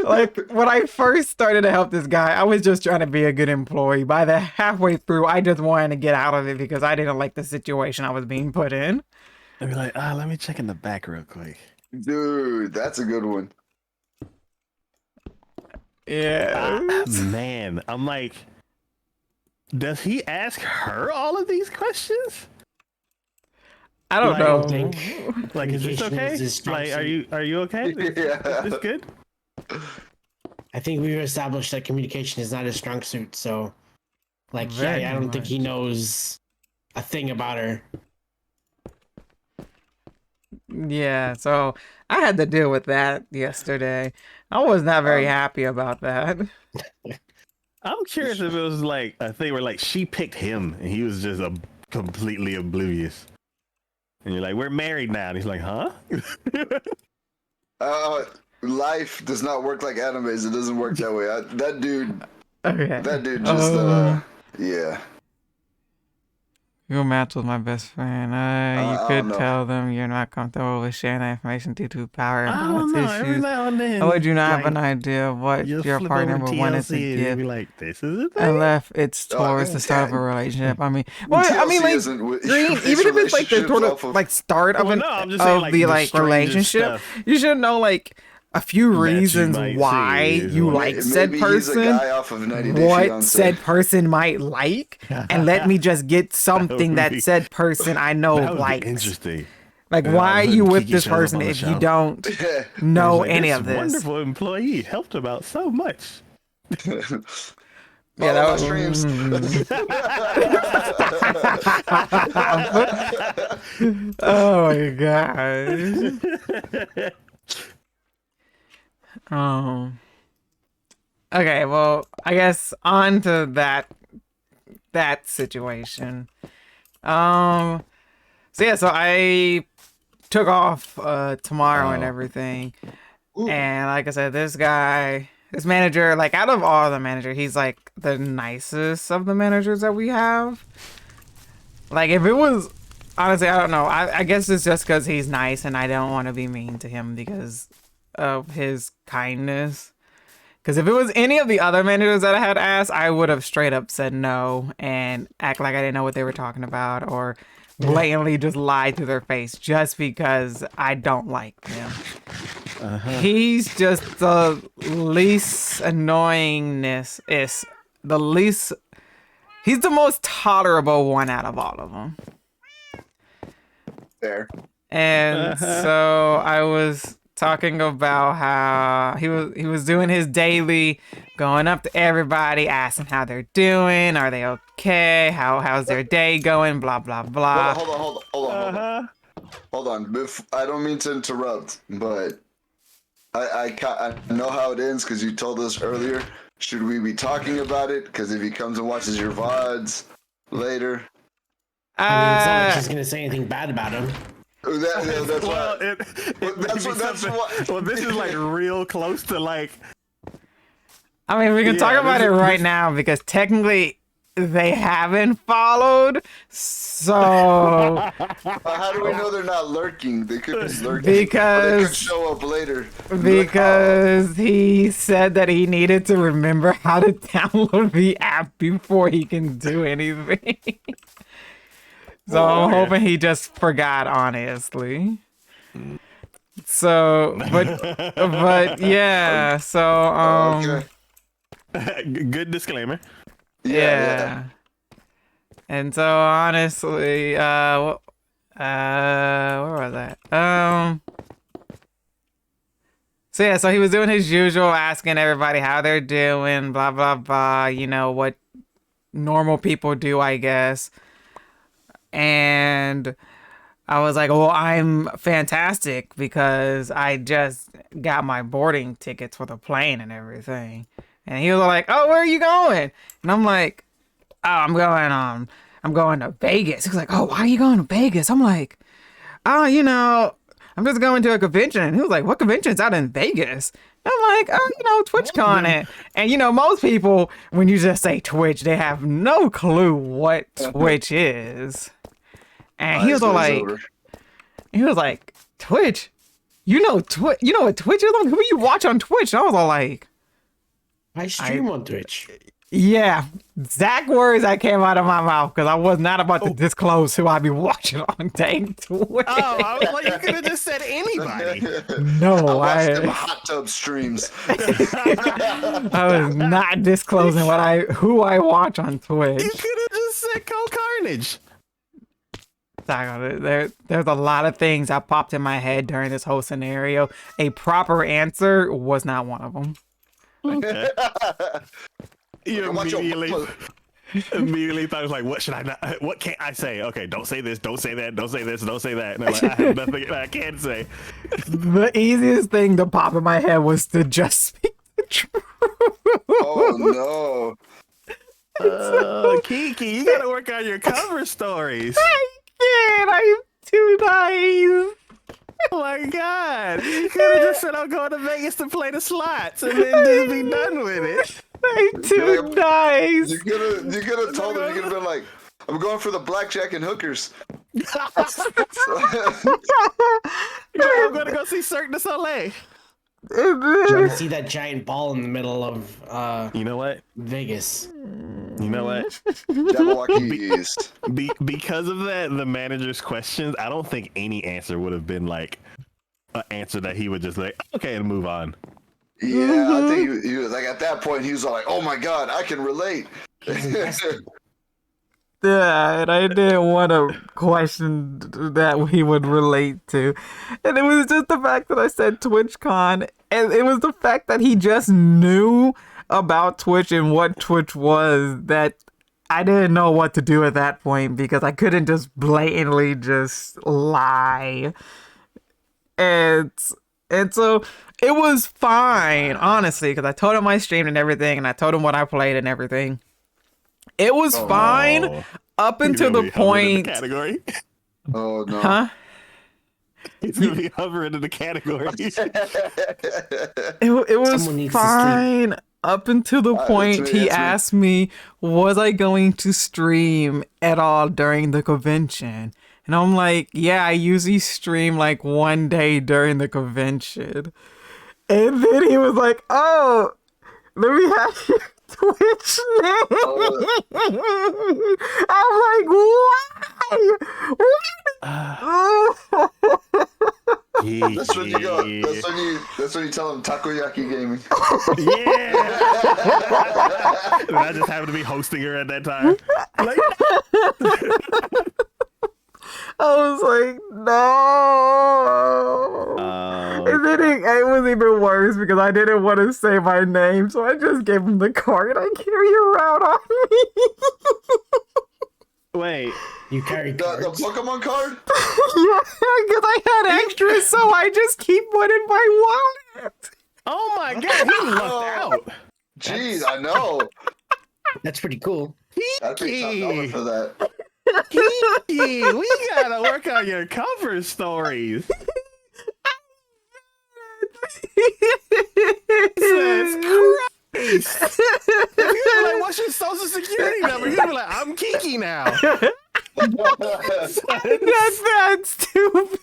Like, when I first started to help this guy, I was just trying to be a good employee. By the halfway through, I just wanted to get out of it because I didn't like the situation I was being put in. I'd be like, let me check in the back real quick. Dude, that's a good one. Yeah. Man, I'm like, does he ask her all of these questions? I don't know. Like, is this okay? Like, are you okay? Yeah. Is this good? I think we've established that communication is not his strong suit, so like Very I don't think he much. knows a thing about her. Yeah, so I had to deal with that yesterday. I was not very happy about that. I'm curious if it was like a thing where like she picked him and he was just completely oblivious. And you're like, we're married now. And he's like, huh? Life does not work like animes. It doesn't work that way. That dude just, yeah. You match with my best friend. You could tell them you're not comfortable with sharing that information due to power and balance Every issues. now and then. Or would you not have like, an idea of what you'll your flip partner over would want us to TLC and you'll give? be like, this is a thing? Unless it's towards the start of a relationship. I mean, well, I mean, TLC like, isn't with- Green, it's even if it's like the relationships sort off of of- like start of Well, an no, I'm just saying, of like, the the like strangest relationship, stuff you should know like a few that you reasons might why see is you what- like said Maybe he's a person, guy off of 90 Day what Fiancé. said person might like, and let me just get something would that be- said person I know That would be likes. interesting. Like, Yeah, why are putting you with Kiki this shows up person on the if you show. don't Yeah. know Like, any this of this? wonderful employee helped about so much. Yeah, Follow my that streams. Oh my god. Okay, well, I guess on to that situation. So I took off tomorrow and everything. Ooh. And like I said, this manager, like out of all the managers, he's like the nicest of the managers that we have. Like if it was, honestly, I don't know. I guess it's just because he's nice and I don't want to be mean to him because of his kindness. Because if it was any of the other managers that I had asked, I would have straight up said no and act like I didn't know what they were talking about or blatantly just lied to their face just because I don't like them. He's just the least annoyingness is the least. He's the most tolerable one out of all of them. There. And so I was talking about how he was doing his daily, going up to everybody, asking how they're doing, are they okay, how's their day going, blah blah blah. Hold on. I don't mean to interrupt, but I know how it ends because you told us earlier. Should we be talking about it? Because if he comes and watches your VODs later, I mean, it's not like she's gonna say anything bad about him. that's Well, why. That's why. well, this is like real close to like. I mean, we can talk about it right now because technically they haven't followed. So How do we know they're not lurking? They could be lurking. Because- Or they could show up later. because he said that he needed to remember how to download the app before he can do anything. So I'm hoping he just forgot, honestly. So, but yeah. So Okay. Good disclaimer. yeah. And so honestly, where was that? So yeah, so he was doing his usual, asking everybody how they're doing, blah blah blah. You know what normal people do, I guess. And I was like, well, I'm fantastic because I just got my boarding tickets for the plane and everything. And he was like, oh, where are you going? And I'm like, oh, I'm going to Vegas. He was like, oh, why are you going to Vegas? I'm like, oh, I'm just going to a convention. And he was like, what convention's out in Vegas? And I'm like, oh, Twitchcon. And most people, when you just say Twitch, they have no clue what Twitch is. And he was like, Twitch? You know what Twitch is? Like, who you watch on Twitch? And I was all like, I stream on Twitch. yeah, exact words that came out of my mouth because I was not about to disclose who I be watching on dang Twitch. Oh, I was like, you could have just said anybody. No, I watched them hot tub streams. I was not disclosing who I watch on Twitch. You could have just said Cold Carnage. There's a lot of things that popped in my head during this whole scenario. A proper answer was not one of them. Okay. You Watch immediately thought, like, what should I not? What can't I say? Okay, don't say this. Don't say that. Don't say this. Don't say that. And I'm like, I have nothing I can say. The easiest thing to pop in my head was to just speak the truth. Oh no. Kiki, you gotta work on your cover stories. I'm too nice. Oh my god. You could have just said I'm going to Vegas to play the slots and then just be done with it. I'm too nice. You could have told him. You could have been like, I'm going for the blackjack and hookers. I'm gonna go see Cirque du Soleil. Trying to see that giant ball in the middle of You know what? Vegas. You know what? Jabberwockies. Because of that, the manager's questions, I don't think any answer would have been like an answer that he would just like, okay, and move on. Yeah, I think he was like at that point he was like, oh my god, I can relate. Yeah, and I didn't want a question that he would relate to. And it was just the fact that I said TwitchCon, and it was the fact that he just knew about Twitch and what Twitch was that I didn't know what to do at that point because I couldn't just blatantly just lie. And so it was fine, honestly, because I told him I streamed and everything, and I told him what I played and everything. It was fine up until the point. Category. Oh no. Huh? He's gonna be hovering in the category. It was fine up until the point he asked me, was I going to stream at all during the convention? And I'm like, yeah, I usually stream like one day during the convention. And then he was like, oh, let me have your Twitch name. I'm like, why? That's when you go. That's when you tell them Takoyaki Gaming. Yeah. And I just happened to be hosting her at that time. Like, I was like, no. And then it was even worse because I didn't want to say my name, so I just gave him the card I carry around on me. wait. You carry cards? The Pokemon card? Yeah, because I had extras, so I just keep one in my wallet. Oh my god, he lucked out. Jeez, I know. That's pretty cool. I paid $top for that. Kiki, we gotta work on your cover stories. Jesus Christ. If you were like, what's your social security number? You'd be like, I'm Kiki now. That's stupid.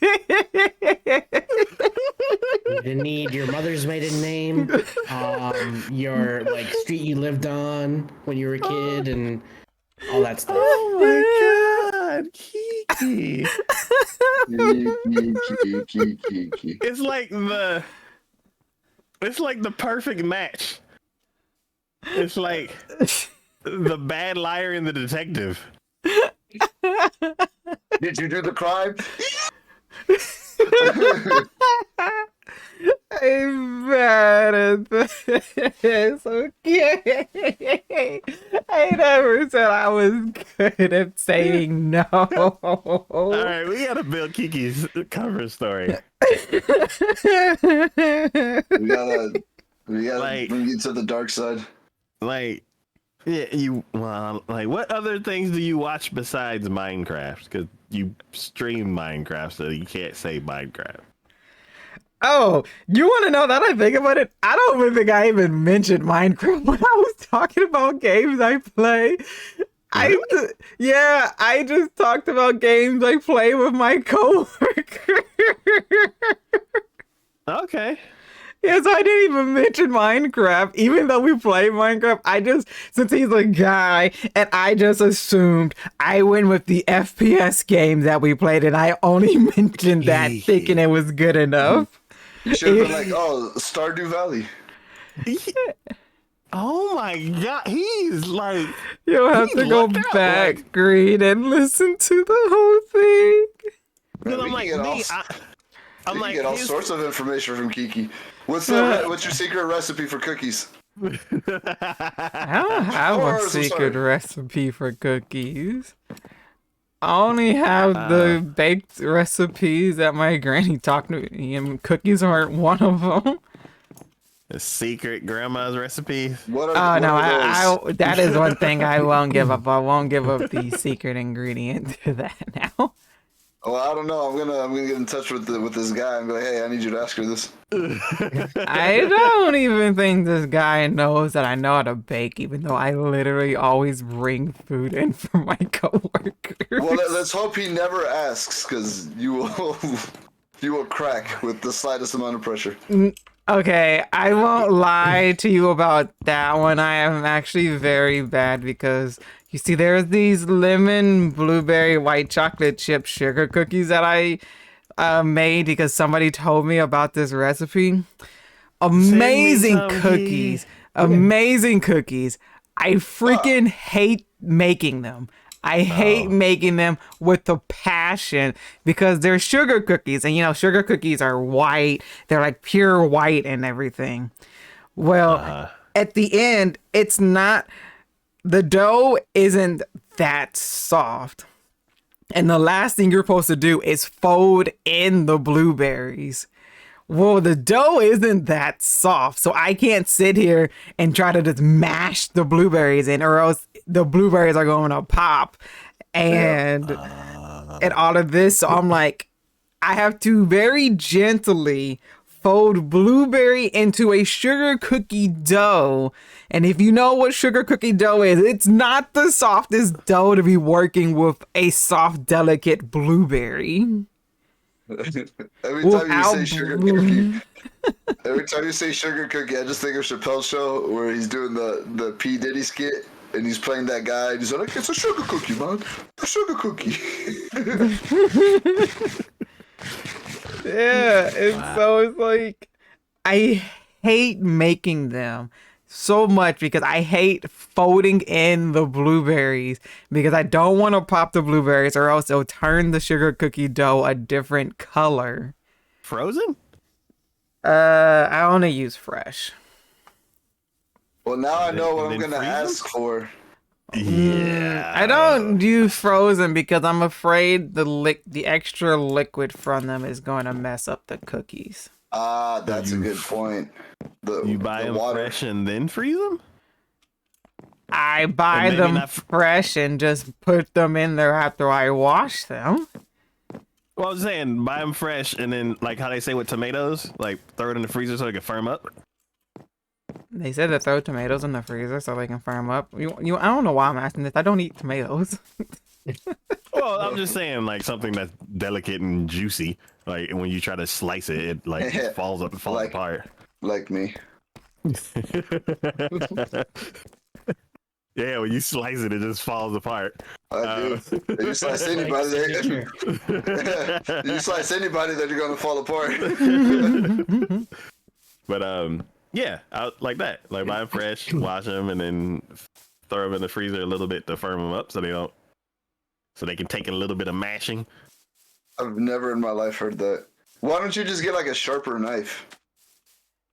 You need your mother's maiden name, your like street you lived on when you were a kid, and all that stuff. Oh my god, Kiki. Kiki. It's like the perfect match. It's like the bad liar and the detective. Did you do the crime? I'm bad at this. Okay. I never said I was good at saying no. All right, we gotta build Kiki's cover story. We gotta Like- bring you to the dark side. Like, yeah, like, what other things do you watch besides Minecraft? Because you stream Minecraft, so you can't say Minecraft. Oh, you want to know that I think about it? I don't even think I even mentioned Minecraft when I was talking about games I play. I just talked about games I play with my coworker. Okay. Yes, I didn't even mention Minecraft, even though we play Minecraft. Since he's a guy, and I just assumed I went with the FPS game that we played, and I only mentioned that thinking it was good enough. You should have been like, oh, Stardew Valley. Oh my god, he's like, You'll have to go looked out, back, like- Green, and listen to the whole thing. because I'm We like, can get me, I'm You like, get all his- sorts of information from Kiki. What's your secret recipe for cookies? I don't have Or, a I'm secret sorry. recipe for cookies. I only have the baked recipes that my granny taught me, and cookies aren't one of them. a secret grandma's recipe. What Oh are, no, what are those? that is one thing I won't give up. I won't give up the secret ingredient to that now. Well, I don't know. I'm gonna get in touch with this guy and be like, hey, I need you to ask her this. I don't even think this guy knows that I know how to bake, even though I literally always bring food in for my coworkers. Well, let's hope he never asks, because you will you will crack with the slightest amount of pressure. Okay, I won't lie to you about that one. I am actually very bad because you see, there's these lemon blueberry white chocolate chip sugar cookies that I made because somebody told me about this recipe. Amazing some, cookies. Amazing cookies. I freaking hate making them. I hate making them with a passion because they're sugar cookies. And, you know, sugar cookies are white. They're like pure white and everything. Well, at the end, it's not... The dough isn't that soft. And the last thing you're supposed to do is fold in the blueberries. Well, the dough isn't that soft, so I can't sit here and try to just mash the blueberries in, or else the blueberries are going to pop. And all of this, so I'm like, I have to very gently fold blueberry into a sugar cookie dough. And if you know what sugar cookie dough is, it's not the softest dough to be working with a soft, delicate blueberry. Every time Without you say sugar cookie, every time you say sugar cookie, I just think of Chappelle's show where he's doing the P Diddy skit and he's playing that guy. And he's like, "It's a sugar cookie, man. A sugar cookie." Yeah, and so it's like, I hate making them so much because I hate folding in the blueberries because I don't want to pop the blueberries or else it'll turn the sugar cookie dough a different color. Frozen? I only use fresh. Well, now I know what I'm then gonna freeze 'em? ask for. Yeah. I don't do frozen because I'm afraid the extra liquid from them is going to mess up the cookies. Ah, that's a good point. You buy the them fresh and then freeze them? I buy maybe them not fresh and just put them in there after I wash them. Well, I was saying, buy them fresh and then, like how they say with tomatoes, like throw it in the freezer so it can firm up. They said to throw tomatoes in the freezer so they can firm up. I don't know why I'm asking this. I don't eat tomatoes. Well, I'm just saying, like something that's delicate and juicy. Like when you try to slice it, it like falls apart. Like me. Yeah, when you slice it, it just falls apart. I do. If you slice anybody, you slice anybody, that you're gonna fall apart. But yeah, I like that. Like buy them fresh, wash them, and then throw them in the freezer a little bit to firm them up so they don't so they can take a little bit of mashing. I've never in my life heard that. Why don't you just get like a sharper knife?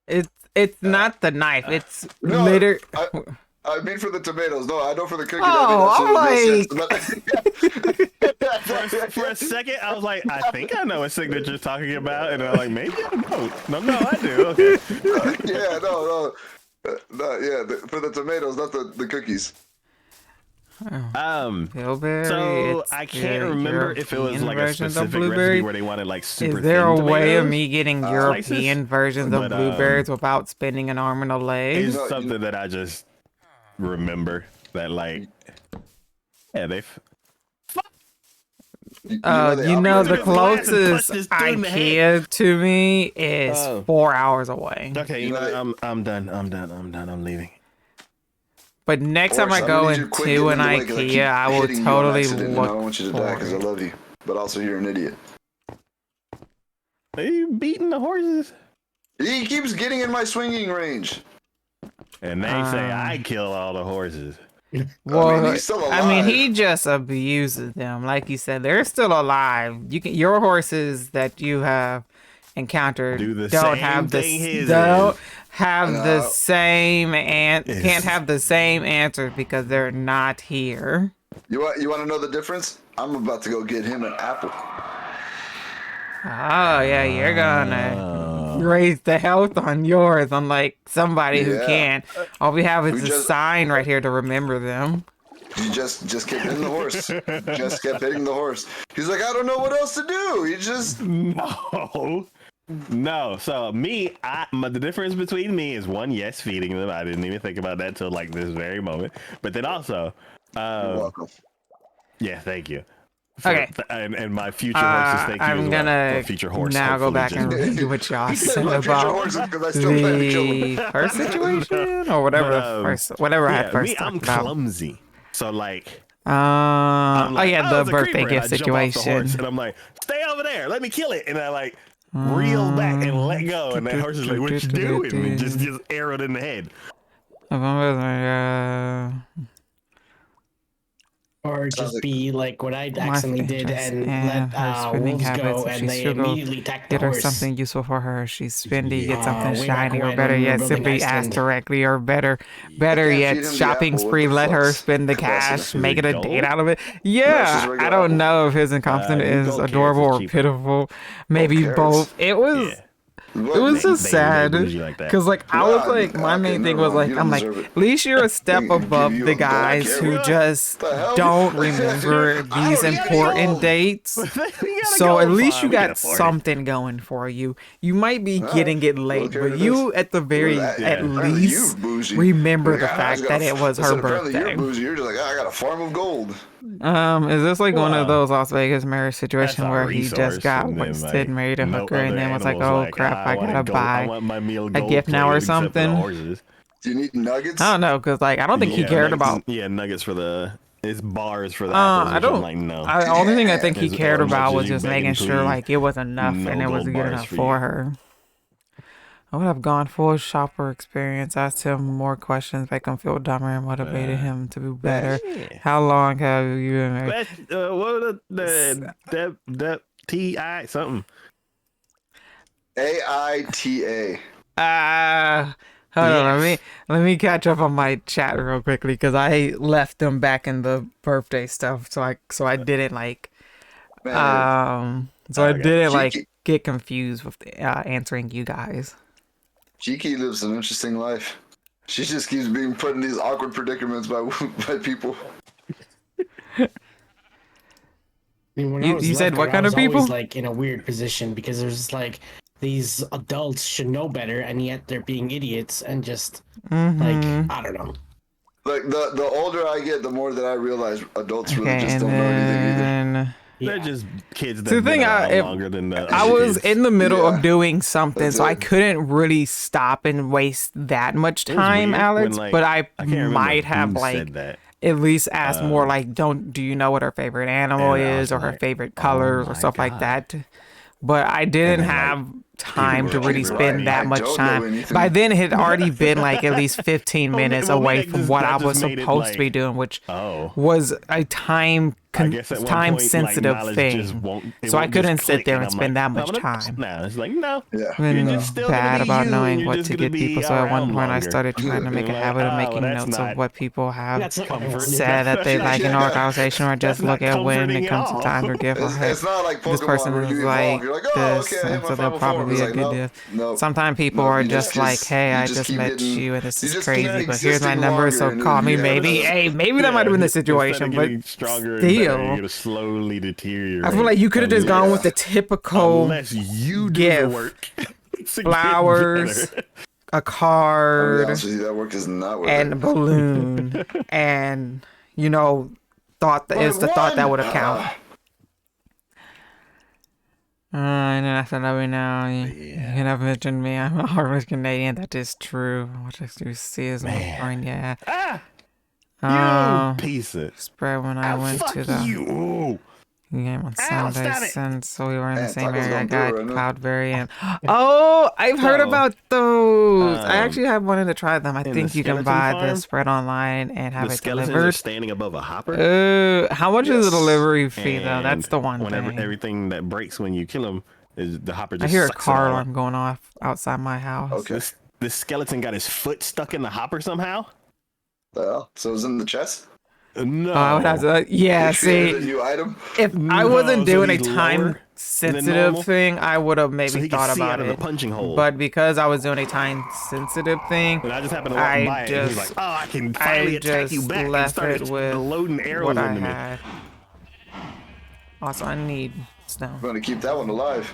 It's not the knife. It's No, liter. I mean for the tomatoes. No, I know for the cookie. Oh, For a second, I was like, I think I know what signature's talking about, and I'm like, maybe I don't. No, I do. Okay. Yeah, no. For the tomatoes, not the cookies. Bilberry. So it's I can't the remember if it was European like a versions of specific blueberry. recipe where they wanted like super Is there a thin way of tomatoes. me getting European versions of But, blueberries without spending an arm and a leg? It's No, something that I just remember that like, yeah, they've. You the Took his glass and closest punched this dude in the IKEA to me is Oh. 4 hours away. Okay, You know, I'm done. I'm leaving. But next time I I'm go gonna need you to quit into getting an in the way 'cause I keep IKEA, I will hitting you on totally accident, and I don't want you to die look because I for it. love you, but also you're an idiot. Are you beating the horses? He keeps getting in my swinging range. And they say I kill all the horses. Well, he's still I mean, alive. he just abuses them. Like you said, they're still alive. Your horses that you have encountered Do the don't same have the thing his don't is. have the No. same It's- can't have the same answer because they're not here. You want to know the difference? I'm about to go get him an apple. Oh yeah, you're gonna raise the health on yours, unlike somebody who Yeah. can't. All we have is We a just- sign right here to remember them. You just kept hitting the horse. Just kept hitting the horse. He's like, I don't know what else to do. He just No. So the difference between me is one, yes, feeding them. I didn't even think about that till like this very moment. But then also, You're welcome. yeah, thank you. Okay. And my future horses, thank you. I'm as gonna well. Or future horse, now go hopefully, back and just- read what y'all said My future about horses, because I still plan to kill the him. first situation or whatever But, the first whatever I had first I'm talked about. clumsy. So like, Oh like, yeah, the it's a birthday creeper," gift and I jump off the situation. horse, and I'm like, stay over there, let me kill it. And I like reel back and let go, and that horse is like, what you doing? And just arrowed in the head. Or just be like what I accidentally did interest and in let her spending wolves habits, go, if and she's they sugar, immediately attack the Get her horse. something useful for her. She's spendy. Get something way back shiny, or when better we were yet, building simply ask Iceland. directly, or better can't feed yet, him the shopping apple. What spree. the Let her fuck's spend the the best cash, of it? make it a Gold? date out of it. it's just Yeah, regular I don't apple. know if his incompetence you is gold adorable carrots or is cheaper. pitiful. Maybe carrots? both. It was. Yeah. It was They- just they sad bougie like that. because, like, I was Nah, like, my okay, main thing never was mind. like, You I'm don't like, deserve it. at least you're a step They give above you the a gold guys who carrot? just The hell? don't remember I these don't get important gold. dates. We gotta So go, at least fine, you we can got afford it. something going for you. You might be Alright, getting it late, carrot but it you is. at the very Well, at apparently least you bougie. remember Like, the I just fact got that a- it was I her said, apparently birthday. You're bougie. You're just like, I got a farm of gold. Is this like one of Well, those Las Vegas marriage situation That's a where he resource, just got and then, wasted, like, married a no hooker, and other then was like, animals oh crap, I wanna gotta gold- I buy want my meal a gift now or gold-plated except for the something. horses. Do you need nuggets? I don't know, cause like I don't think he Yeah, cared nuggets- about. Yeah, nuggets for the. It's bars for the apples. I Which don't. I'm like, no. The only thing I think he As cared much about as was you just beg making and sure plead, like it was enough no and it was gold good bars enough for for you. her. I would have gone full shopper experience, asked him more questions, make him feel dumber, and motivated him to do better. Yeah. How long have you been married? What are the TI something? AITA. Hold on, Yes. let me catch up on my chat real quickly because I left them back in the birthday stuff, so I didn't like Man, I Okay. didn't like Cheeky. get confused with answering you guys. Kiki lives an interesting life. She just keeps being put in these awkward predicaments by people. I mean, when I You- was you said left what there, kind I of was always, people? like in a weird position because there's just like these adults should know better, and yet they're being idiots and just like I don't know. Like the older I get, the more that I realize adults really Okay, just and don't know anything either. then They're Yeah. just kids that So the been thing, around if- longer than the I other was kids. in the middle Yeah. of doing something, That's so I it. couldn't really stop and waste that much It was time, weird Alex. when, like, but I can't remember might have who like said that. at least asked more like, do you know what her favorite animal And I is was or her like, favorite oh colors or my stuff like God. that. But I didn't then, like, have time to really spend that much don't know time. anything. By then, it had already been like at least 15 minutes away from what I was supposed to be doing, which was a time sensitive thing. So I couldn't sit there and spend that much time. Now it's like no, Been bad about knowing what to get people. So at one point, I started trying to make a habit of making notes of what people have said that they like in our conversation, or just look at when it comes to time to give. It's not like Pokemon This person where is you like evolve. You're like, oh, this, okay, I hit and my so they'll final form. probably It's be a like, good nope, deal. nope. Sometimes people No, are you just like, hey, I just keep met getting- you and this you is just keep crazy, but here's my existing number, so longer, call and me then maybe. you have Hey, maybe that might have been the situation, but stronger still, you're gonna slowly deteriorate. I feel like you could have just gone with the typical unless you do gift. the work. to get Flowers, better. a I'll be card, honest with you, that work is not worth and a it. balloon, and thought that is the thought that would have counted. And then after that, we know you can have mentioned me. I'm a harmless Canadian. That is true. What you see is my brain. Yeah. You piece of Spread when I went fuck to the you. game on Ow, Sunday, stop it. since so we were in the Man, same tacos area. I don't do it got right now. Cloudberry and oh, I've heard So, about those. I um, actually have wanted to try them. I in think the you can skeleton buy the farm, spread online and have The it skeletons are delivered. standing above a hopper. How much is the Yes. delivery fee though? and That's the one whenever thing. everything that breaks when you kill them is the hopper I just hear a sucks it car all up. alarm going off outside my house. Okay. This skeleton got his foot stuck in the hopper somehow. The hell? So it's in the chest? No. I would have to, yeah, They created a see, new item? if I No, wasn't so doing a he's lower time normal? sensitive thing, I would have So maybe he can thought see about out of it. the punching hole. But because I was doing a time sensitive thing, and I just happened to walk I by it, and he's just- like, "Oh, I can finally attack you just back," and left started it with loading arrows what I into me. had. Also, I need I'm stone. going to keep that one alive.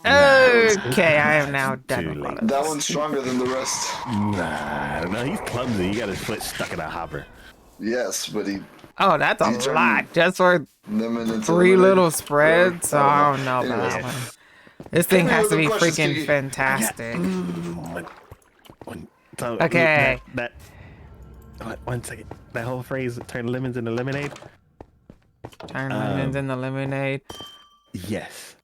Okay, I am now done Too with all late. of That this. one's stronger than the rest. Nah, no, he's clumsy. He got his foot stuck in a hopper. Yes, but he Oh, that's a He turned lot just for them into 3 lemonade. little spreads. So I don't know about Anyways. that one. This thing Hit me has with to the be questions, freaking Kiki. fantastic. So, Okay. One second. That whole phrase, turn lemons into lemonade? Turn lemons into lemonade. Yes.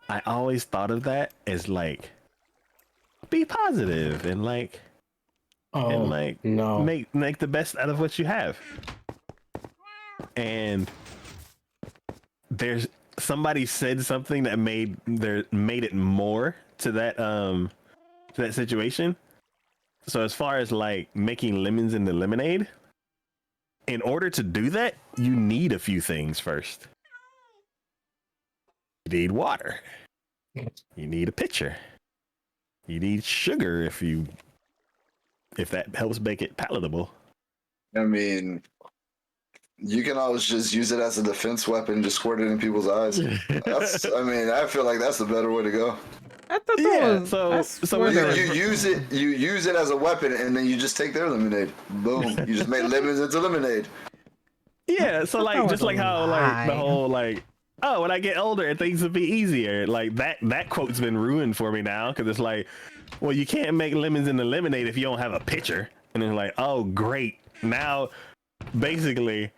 I always thought of that as like, be positive and like, No. make the best out of what you have. And there's somebody said something that made it more to that situation. So as far as like making lemons into lemonade, in order to do that, you need a few things first. You need water. You need a pitcher. You need sugar if that helps make it palatable. I mean, you can always just use it as a defense weapon, just squirt it in people's eyes. I feel like that's the better way to go. I thought that Yeah, was. so- I so swear you- there was- You use it as a weapon, and then you just take their lemonade. Boom! You just made lemons into lemonade. Yeah, so that like was just like a how like the lie. whole like, oh, when I get older things will be easier. Like that quote's been ruined for me now because it's like, well, you can't make lemons into lemonade if you don't have a pitcher. And it's like, oh great, now basically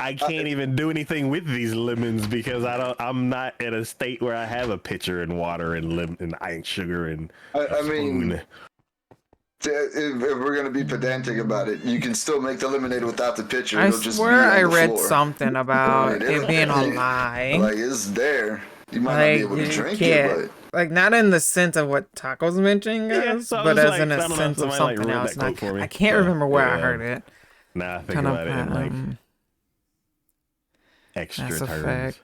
I can't even do anything with these lemons because I'm not in a state where I have a pitcher and water and ice sugar and I spoon. mean, if we're gonna be pedantic about it, you can still make the lemonade without the pitcher. I It'll just be swear on I the read floor. something about Right, it being a like- lie. Like it's there. You might not be able to you drink can't. it, Like not in the sense of what Tacos mentioning Yeah, is, so I but was as like, in I a don't know, sense of somebody, like, something ruined else. that And quote for me. I can't So, remember where I yeah. heard it. Now I think Kind of about it in like extra Mass terms. Effect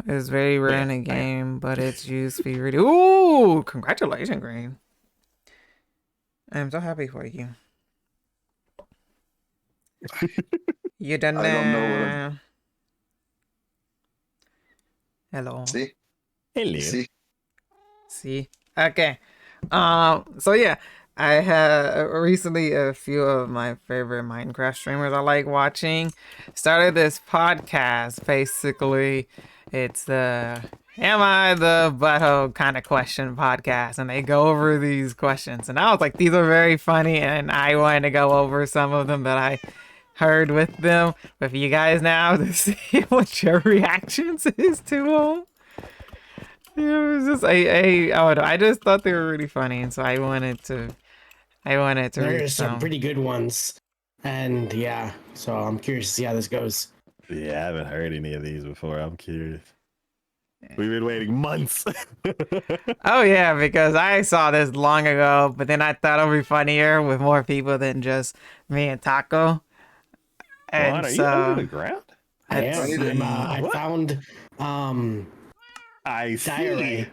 is very rare Yeah, in a I- game, but it's used to be really. Ooh, congratulations, Green. I'm so happy for you. You done I don't know what now. Hello. See? Hello. See? Okay. So yeah, I had recently a few of my favorite Minecraft streamers I like watching started this podcast. Basically, it's the Am I the Butthole kind of question podcast, and they go over these questions. And I was like, these are very funny, and I wanted to go over some of them that I heard with them with you guys now to see what your reactions is to them. It was just I just thought they were really funny, and so I wanted to read There's some some. pretty good ones, and yeah, so I'm curious to see how this goes. Yeah, I haven't heard any of these before. I'm curious. We've been waiting months. Oh yeah, because I saw this long ago, but then I thought it would be funnier with more people than just me and Taco. And What, are you so under the ground? I let's am. see. I What? found I see. diarrhea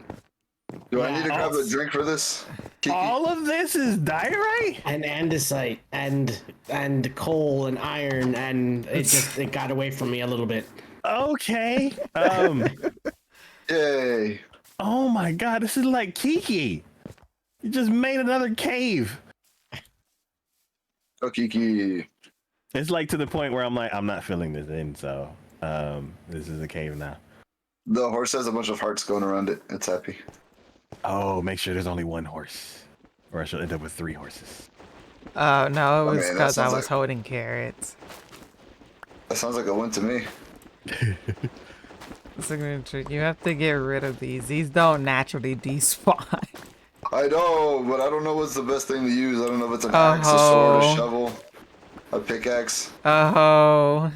Do I Yeah, need to grab a drink for this? Kiki? All of this is diarrhea? and andesite and coal and iron, and it got away from me a little bit. Okay. Yay. Oh my god, this is like Kiki. You just made another cave. Oh, Kiki. It's like to the point where I'm like, I'm not filling this in, so this is a cave now. The horse has a bunch of hearts going around it. It's happy. Oh, make sure there's only one horse. Or I shall end up with 3 horses. Oh no, it was man, that because I sounds was like- holding carrots. That sounds like a win to me. Signature, you have to get rid of these. These don't naturally despawn. I know, but I don't know what's the best thing to use. I don't know if it's an axe, a sword, a shovel, a pickaxe, Oh,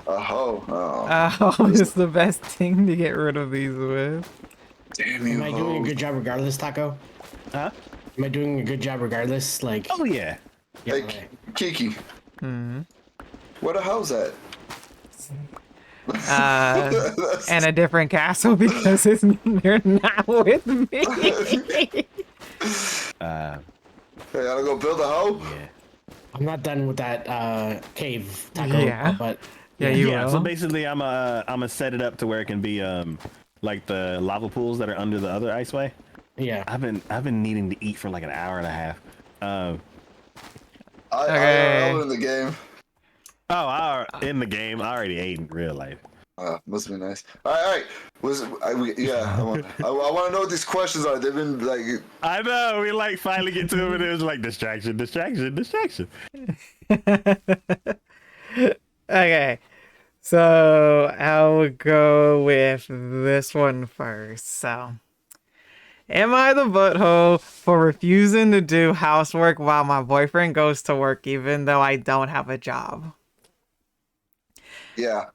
a hoe. Oh, oh, it's the best thing to get rid of these with. damn you, Am I doing a hoe. good job regardless, Taco? Huh? Am I doing a good job regardless? Like, Oh yeah. yeah, Hey, okay. Kiki, Hmm. where the house at? And a different castle because they're not with me. Hey, I gotta go build a hoe? Yeah. I'm not done with that cave, Taco. Yeah. But Yeah, you Yeah, will. so basically I'm set it up to where it can be like the lava pools that are under the other iceway. yeah. I've been needing to eat for like an hour and a half. I Okay. IRL in the game. In the game, I already ate in real life. Must be nice. All right. I want to know what these questions are. They've been like, I know, we like finally get to them and it was like distraction. Okay, so I'll go with this one first. So, am I the butthole for refusing to do housework while my boyfriend goes to work, even though I don't have a job? yeah,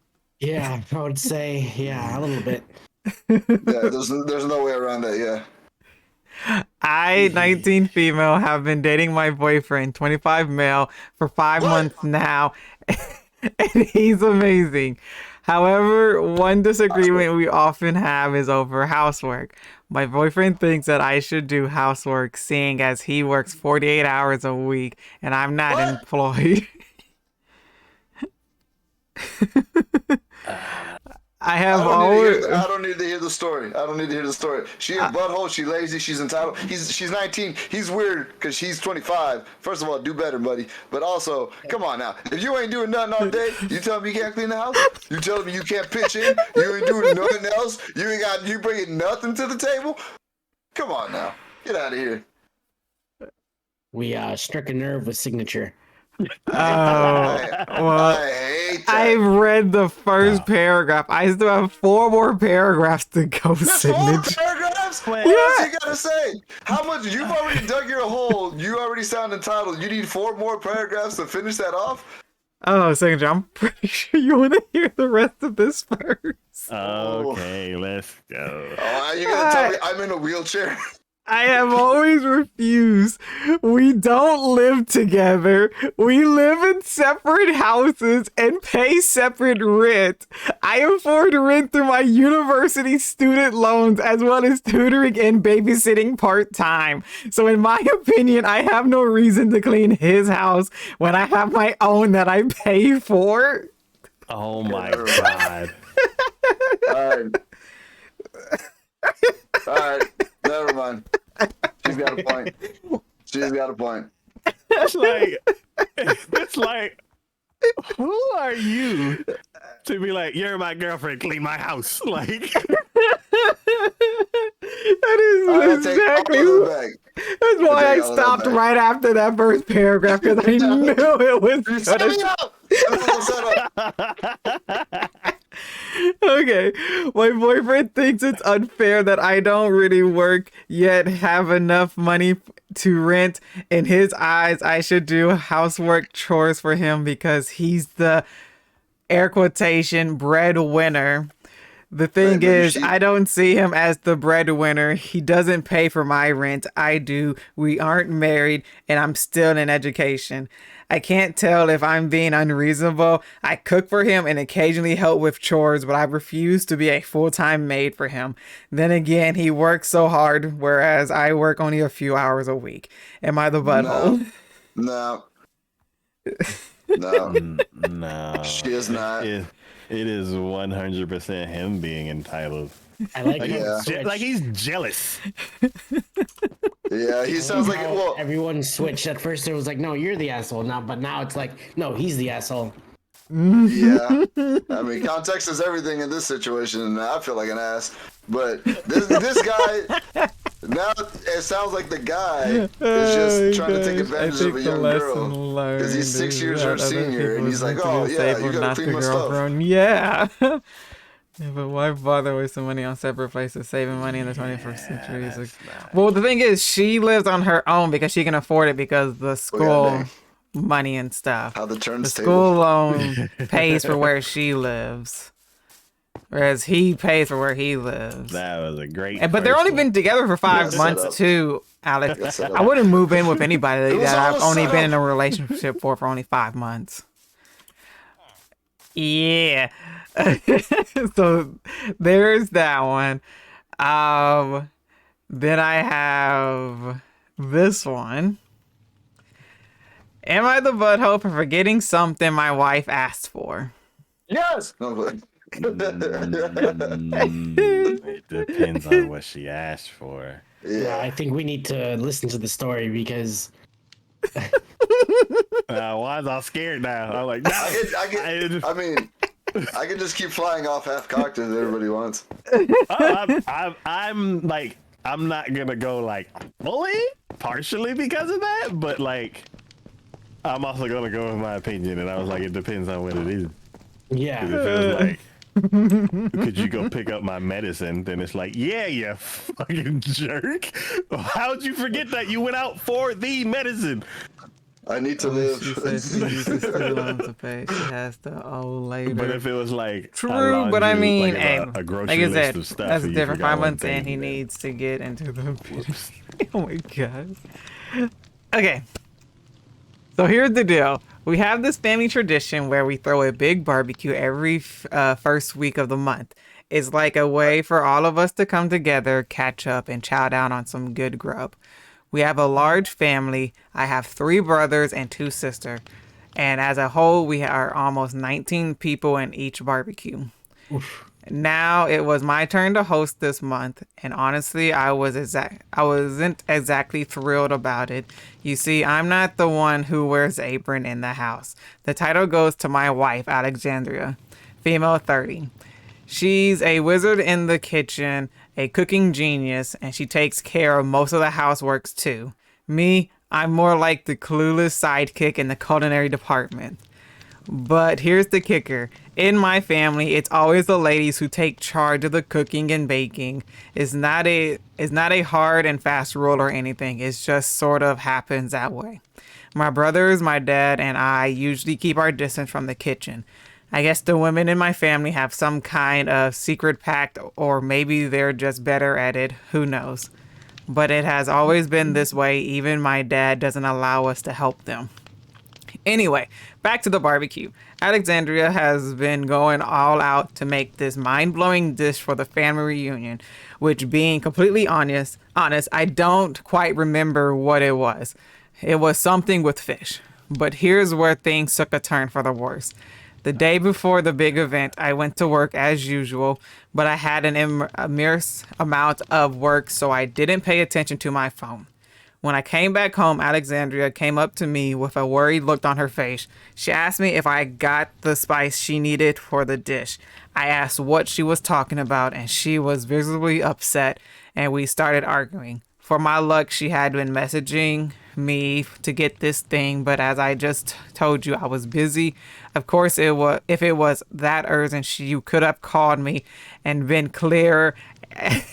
Yeah, I would say, yeah, a little bit. yeah. There's no way around that. Yeah. I, 19 female, have been dating my boyfriend, 25 male, for 5 What? months now, and he's amazing. However, one disagreement we often have is over housework. My boyfriend thinks that I should do housework, seeing as he works 48 hours a week and I'm not What? employed. I have always. I don't need to hear the story. I don't need to hear the story. She a butthole. She lazy. She's entitled. She's 19. He's weird because she's 25. First of all, do better, buddy. But also, come on now. If you ain't doing nothing all day, you tell me you can't clean the house. You telling me you can't pitch in. You ain't doing nothing else. You bringing nothing to the table. Come on now. Get out of here. We struck a nerve with signature. Oh, well. I hate that. I've read the first paragraph. I still have 4 more paragraphs to go. That's 4 Signature. paragraphs? What Yeah. else you gotta say? How much? You've already dug your hole. You already sound entitled. You need 4 more paragraphs to finish that off? Oh, Signature, I'm pretty sure you want to hear the rest of this first. Okay, let's go. Oh, you gonna tell me I'm in a wheelchair? I have always refused. We don't live together. We live in separate houses and pay separate rent. I afford rent through my university student loans as well as tutoring and babysitting part-time. So in my opinion, I have no reason to clean his house when I have my own that I pay for. Oh my god. Alright. Alright. Never mind. She's got a point. She's got a point. It's like, who are you to be like, you're my girlfriend, clean my house? Like, That is exactly I'll back. that's why I I'll take all of that stopped back. right after that first paragraph because I knew it was Set me gonna. up! That was a setup. Okay, my boyfriend thinks it's unfair that I don't really work yet have enough money to rent. In his eyes, I should do housework chores for him because he's the air quotation breadwinner. The thing maybe is, she- I don't see him as the breadwinner. He doesn't pay for my rent. I do. We aren't married, and I'm still in education. I can't tell if I'm being unreasonable. I cook for him and occasionally help with chores, but I refuse to be a full-time maid for him. Then again, he works so hard, whereas I work only a few hours a week. Am I the butthole? No. No. No. She is not. It is 100% him being entitled. I like Like, how Yeah. like he's jealous. Yeah, he sounds like well. everyone switched. At first, it was like, no, you're the asshole now, but now it's like, no, he's the asshole. Yeah, I mean, context is everything in this situation, and I feel like an ass. But this guy, now it sounds like the guy is just trying to take advantage of a young girl because he's 6 years her senior, and he's like, "Oh yeah, you gotta clean my stuff." Yeah. Yeah, but why bother wasting money on separate places? Saving money in the 21st century is well, the thing is, she lives on her own because she can afford it because the school dang. money and stuff. How the The turns school table. loan pays for where she lives, whereas he pays for where he lives. That was a great. But they're only first been together for 5 Yeah, months set up. too, Alex. Yeah, set I up. wouldn't move in with anybody It was that I've all only set been in up. a relationship for only 5 months. Yeah. So there's that one. Then I have this one. Am I the butthole for forgetting something my wife asked for? Yes. No, but- It depends on what she asked for. Yeah, yeah. I think we need to listen to the story because Why is I scared now? I'm like, no. I mean, I can just keep flying off half cocked if everybody wants. I'm like, I'm not gonna go like fully, partially because of that, but like, I'm also gonna go with my opinion, and I was like, it depends on what it is. 'Cause yeah, if it was like, could you go pick up my medicine? Then it's like, yeah, you fucking jerk. How'd you forget that you went out for the medicine? I need to She said she uses student loans to pay. She has to owe later. But if it was like a True, but I laundry- mean, like hey, a grocery like I list said, of stuff, that's and you different. forgot 5 one months in, thing, he then- needs to get into the. Oh my god. Okay. So here's the deal. We have this family tradition where we throw a big barbecue every first week of the month. It's like a way for all of us to come together, catch up, and chow down on some good grub. We have a large family. I have 3 brothers and 2 sisters. And as a whole, we are almost 19 people in each barbecue. Now it was my turn to host this month, and honestly, I wasn't exactly thrilled about it. You see, I'm not the one who wears the apron in the house. The title goes to my wife, Alexandria, female 30. She's a wizard in the kitchen, a cooking genius, and she takes care of most of the houseworks too. Me, I'm more like the clueless sidekick in the culinary department. But here's the kicker. In my family, it's always the ladies who take charge of the cooking and baking. It's not a hard and fast rule or anything. It just sort of happens that way. My brothers, my dad, and I usually keep our distance from the kitchen. I guess the women in my family have some kind of secret pact, or maybe they're just better at it. Who knows? But it has always been this way. Even my dad doesn't allow us to help them. Anyway, back to the barbecue. Alexandria has been going all out to make this mind-blowing dish for the family reunion, which, being completely honest, I don't quite remember what it was. It was something with fish. But here's where things took a turn for the worse. The day before the big event, I went to work as usual, but I had an immense amount of work, so I didn't pay attention to my phone. When I came back home, Alexandria came up to me with a worried look on her face. She asked me if I got the spice she needed for the dish. I asked what she was talking about, and she was visibly upset, and we started arguing. For my luck, she had been messaging me to get this thing, but as I just told you, I was busy. Of course, if it was that urgent, you could have called me and been clearer.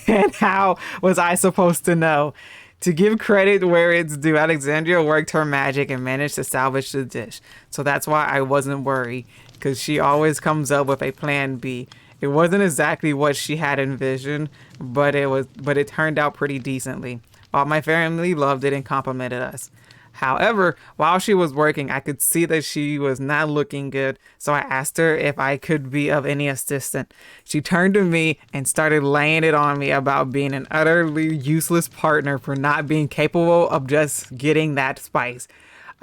And how was I supposed to know? To give credit where it's due, Alexandria worked her magic and managed to salvage the dish. So that's why I wasn't worried, because she always comes up with a plan B. It wasn't exactly what she had envisioned, but it turned out pretty decently. All my family loved it and complimented us. However, while she was working, I could see that she was not looking good, so I asked her if I could be of any assistance. She turned to me and started laying it on me about being an utterly useless partner for not being capable of just getting that spice.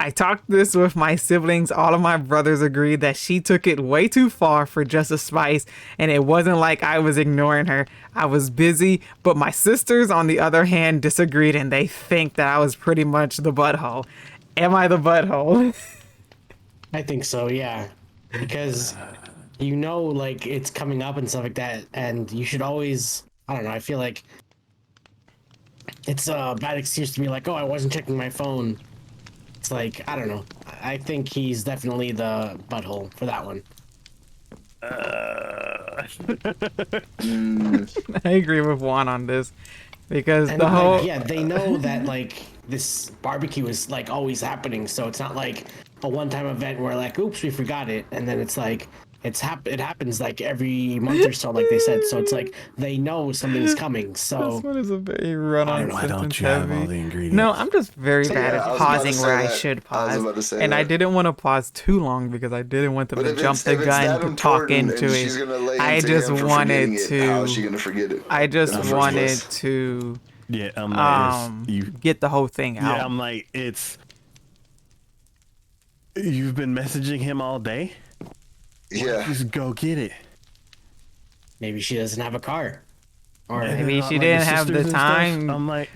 I talked this with my siblings. All of my brothers agreed that she took it way too far for just a spice, and it wasn't like I was ignoring her. I was busy, but my sisters, on the other hand, disagreed, and they think that I was pretty much the butthole. Am I the butthole? I think so, yeah. Because you know, like, it's coming up and stuff like that, and you should always, I don't know, I feel like it's a bad excuse to be like, oh, I wasn't checking my phone. It's like, I don't know. I think he's definitely the butthole for that one. I agree with Juan on this, because And the whole... like, yeah, they know that like this barbecue is like always happening, so it's not like a one-time event where like, oops, we forgot it, and then it's like it happens like every month or so, like they said. So it's like they know something's coming. So This one is a very run-on Why sentence don't you have heavy. all the ingredients? No, I'm just very So, bad yeah, I at was about to pausing say where I that. should I was pause. about to say And I that. didn't want to pause too long because I didn't want them But to if jump it's, the if it's gun that to talk important into and it. she's gonna lay I into just him for wanted forgetting it, how is she gonna forget it? I just in the first wanted place? to Yeah, I'm like, you. get the whole thing out. Yeah, I'm like, it's. You've been messaging him all day. Yeah. Just go get it. maybe she doesn't have a car, or And Maybe then, she like, didn't the have the sisters and stuff, time. I'm like,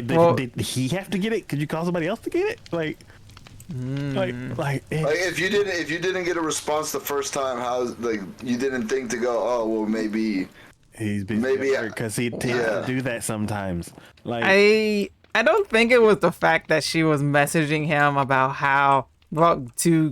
Well- did he have to get it? Could you call somebody else to get it? Like, like Like if you didn't get a response the first time, how like you didn't think to go, oh well, maybe he's busy maybe- because he tends yeah. to do that sometimes. Like, I don't think it was the fact that she was messaging him about how to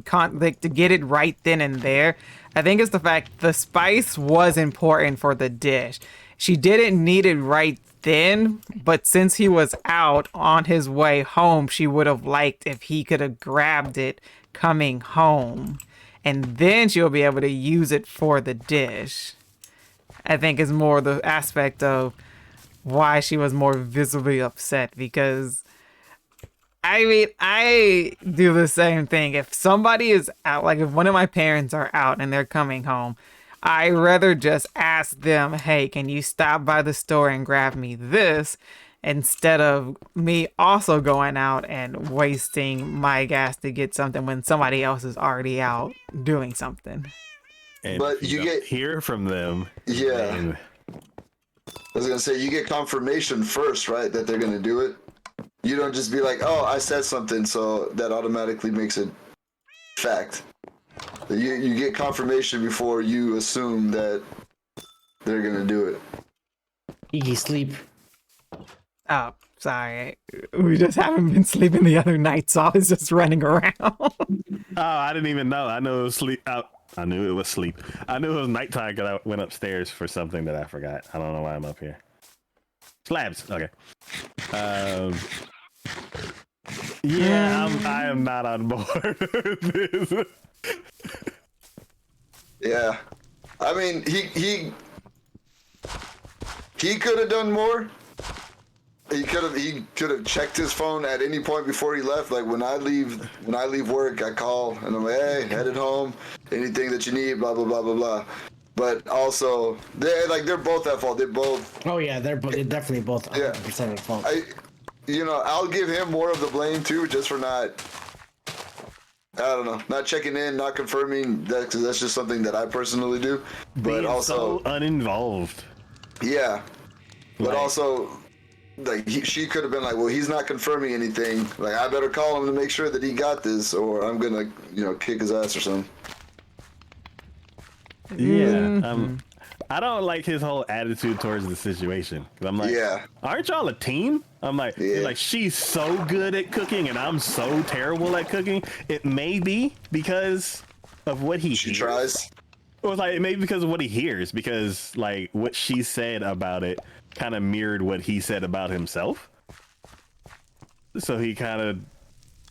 get it right then and there. I think it's the fact the spice was important for the dish. She didn't need it right then, but since he was out on his way home, she would have liked if he could have grabbed it coming home, and then she'll be able to use it for the dish. I think is more the aspect of why she was more visibly upset, because I mean, I do the same thing. If somebody is out, like if one of my parents are out and they're coming home, I rather just ask them, hey, can you stop by the store and grab me this, instead of me also going out and wasting my gas to get something when somebody else is already out doing something. and But if you don't get- hear from them. Yeah. then- I was gonna say you get confirmation first, right, that they're gonna do it. You don't just be like, oh, I said something, so that automatically makes it fact. You get confirmation before you assume that they're gonna do it. Iggy sleep. Oh, sorry. We just haven't been sleeping the other night, so I was just running around. Oh, I didn't even know. I knew it was sleep. I knew it was sleep. I knew it was nighttime because I went upstairs for something that I forgot. I don't know why I'm up here. Slabs. Okay. Yeah, I am not on board with this. Yeah, I mean he could have done more. He could have checked his phone at any point before he left. Like when I leave work, I call and I'm like, hey, headed home. Anything that you need, blah blah blah blah blah. But also, they're both at fault. They both. Oh yeah, they're definitely both 100% at fault. I'll give him more of the blame too, just for not checking in, not confirming that, because that's just something that I personally do. But Being also, so uninvolved. yeah. But Like- also, like she could have been like, well, he's not confirming anything. Like I better call him to make sure that he got this, or I'm gonna, kick his ass or something. Yeah. I don't like his whole attitude towards the situation. 'Cause I'm like, Yeah. aren't y'all a team? I'm like, Yeah. he's like, she's so good at cooking and I'm so terrible at cooking. It may be because of what he She hears. tries. It was like maybe because of what he hears, because like what she said about it kind of mirrored what he said about himself. So he kind of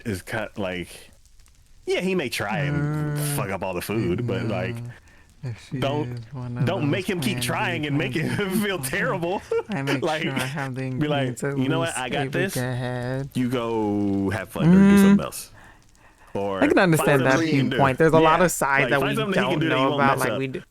is like, yeah, he may try and fuck up all the food, but like, don't make him keep trying and make him feel terrible. I make like, sure I have the be like, ingredients at you know what, least I got a this. week ahead. You go have fun or do something else. Or I can understand that viewpoint. There's a lot of sides that we don't know about.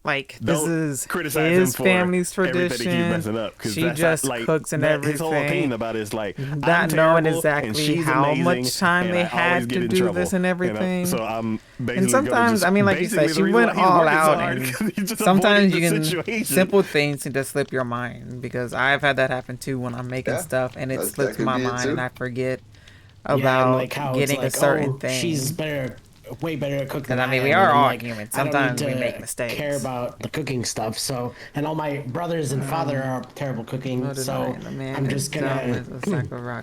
Like this is his family's tradition. She just cooks and everything. His whole opinion about it is like not knowing exactly how much time they had to do this and everything. So I'm basically and sometimes, I mean, like you said, she went all out, and sometimes you can simple things can just slip your mind, because I've had that happen too when I'm making stuff and it slips my mind and I forget about like how getting it's a certain like, thing. She's way better at cooking than I mean, am, we are and all like, human. I don't Sometimes need we to make mistakes. Care about the cooking stuff. So, and all my brothers and father are terrible cooking. So I'm just gonna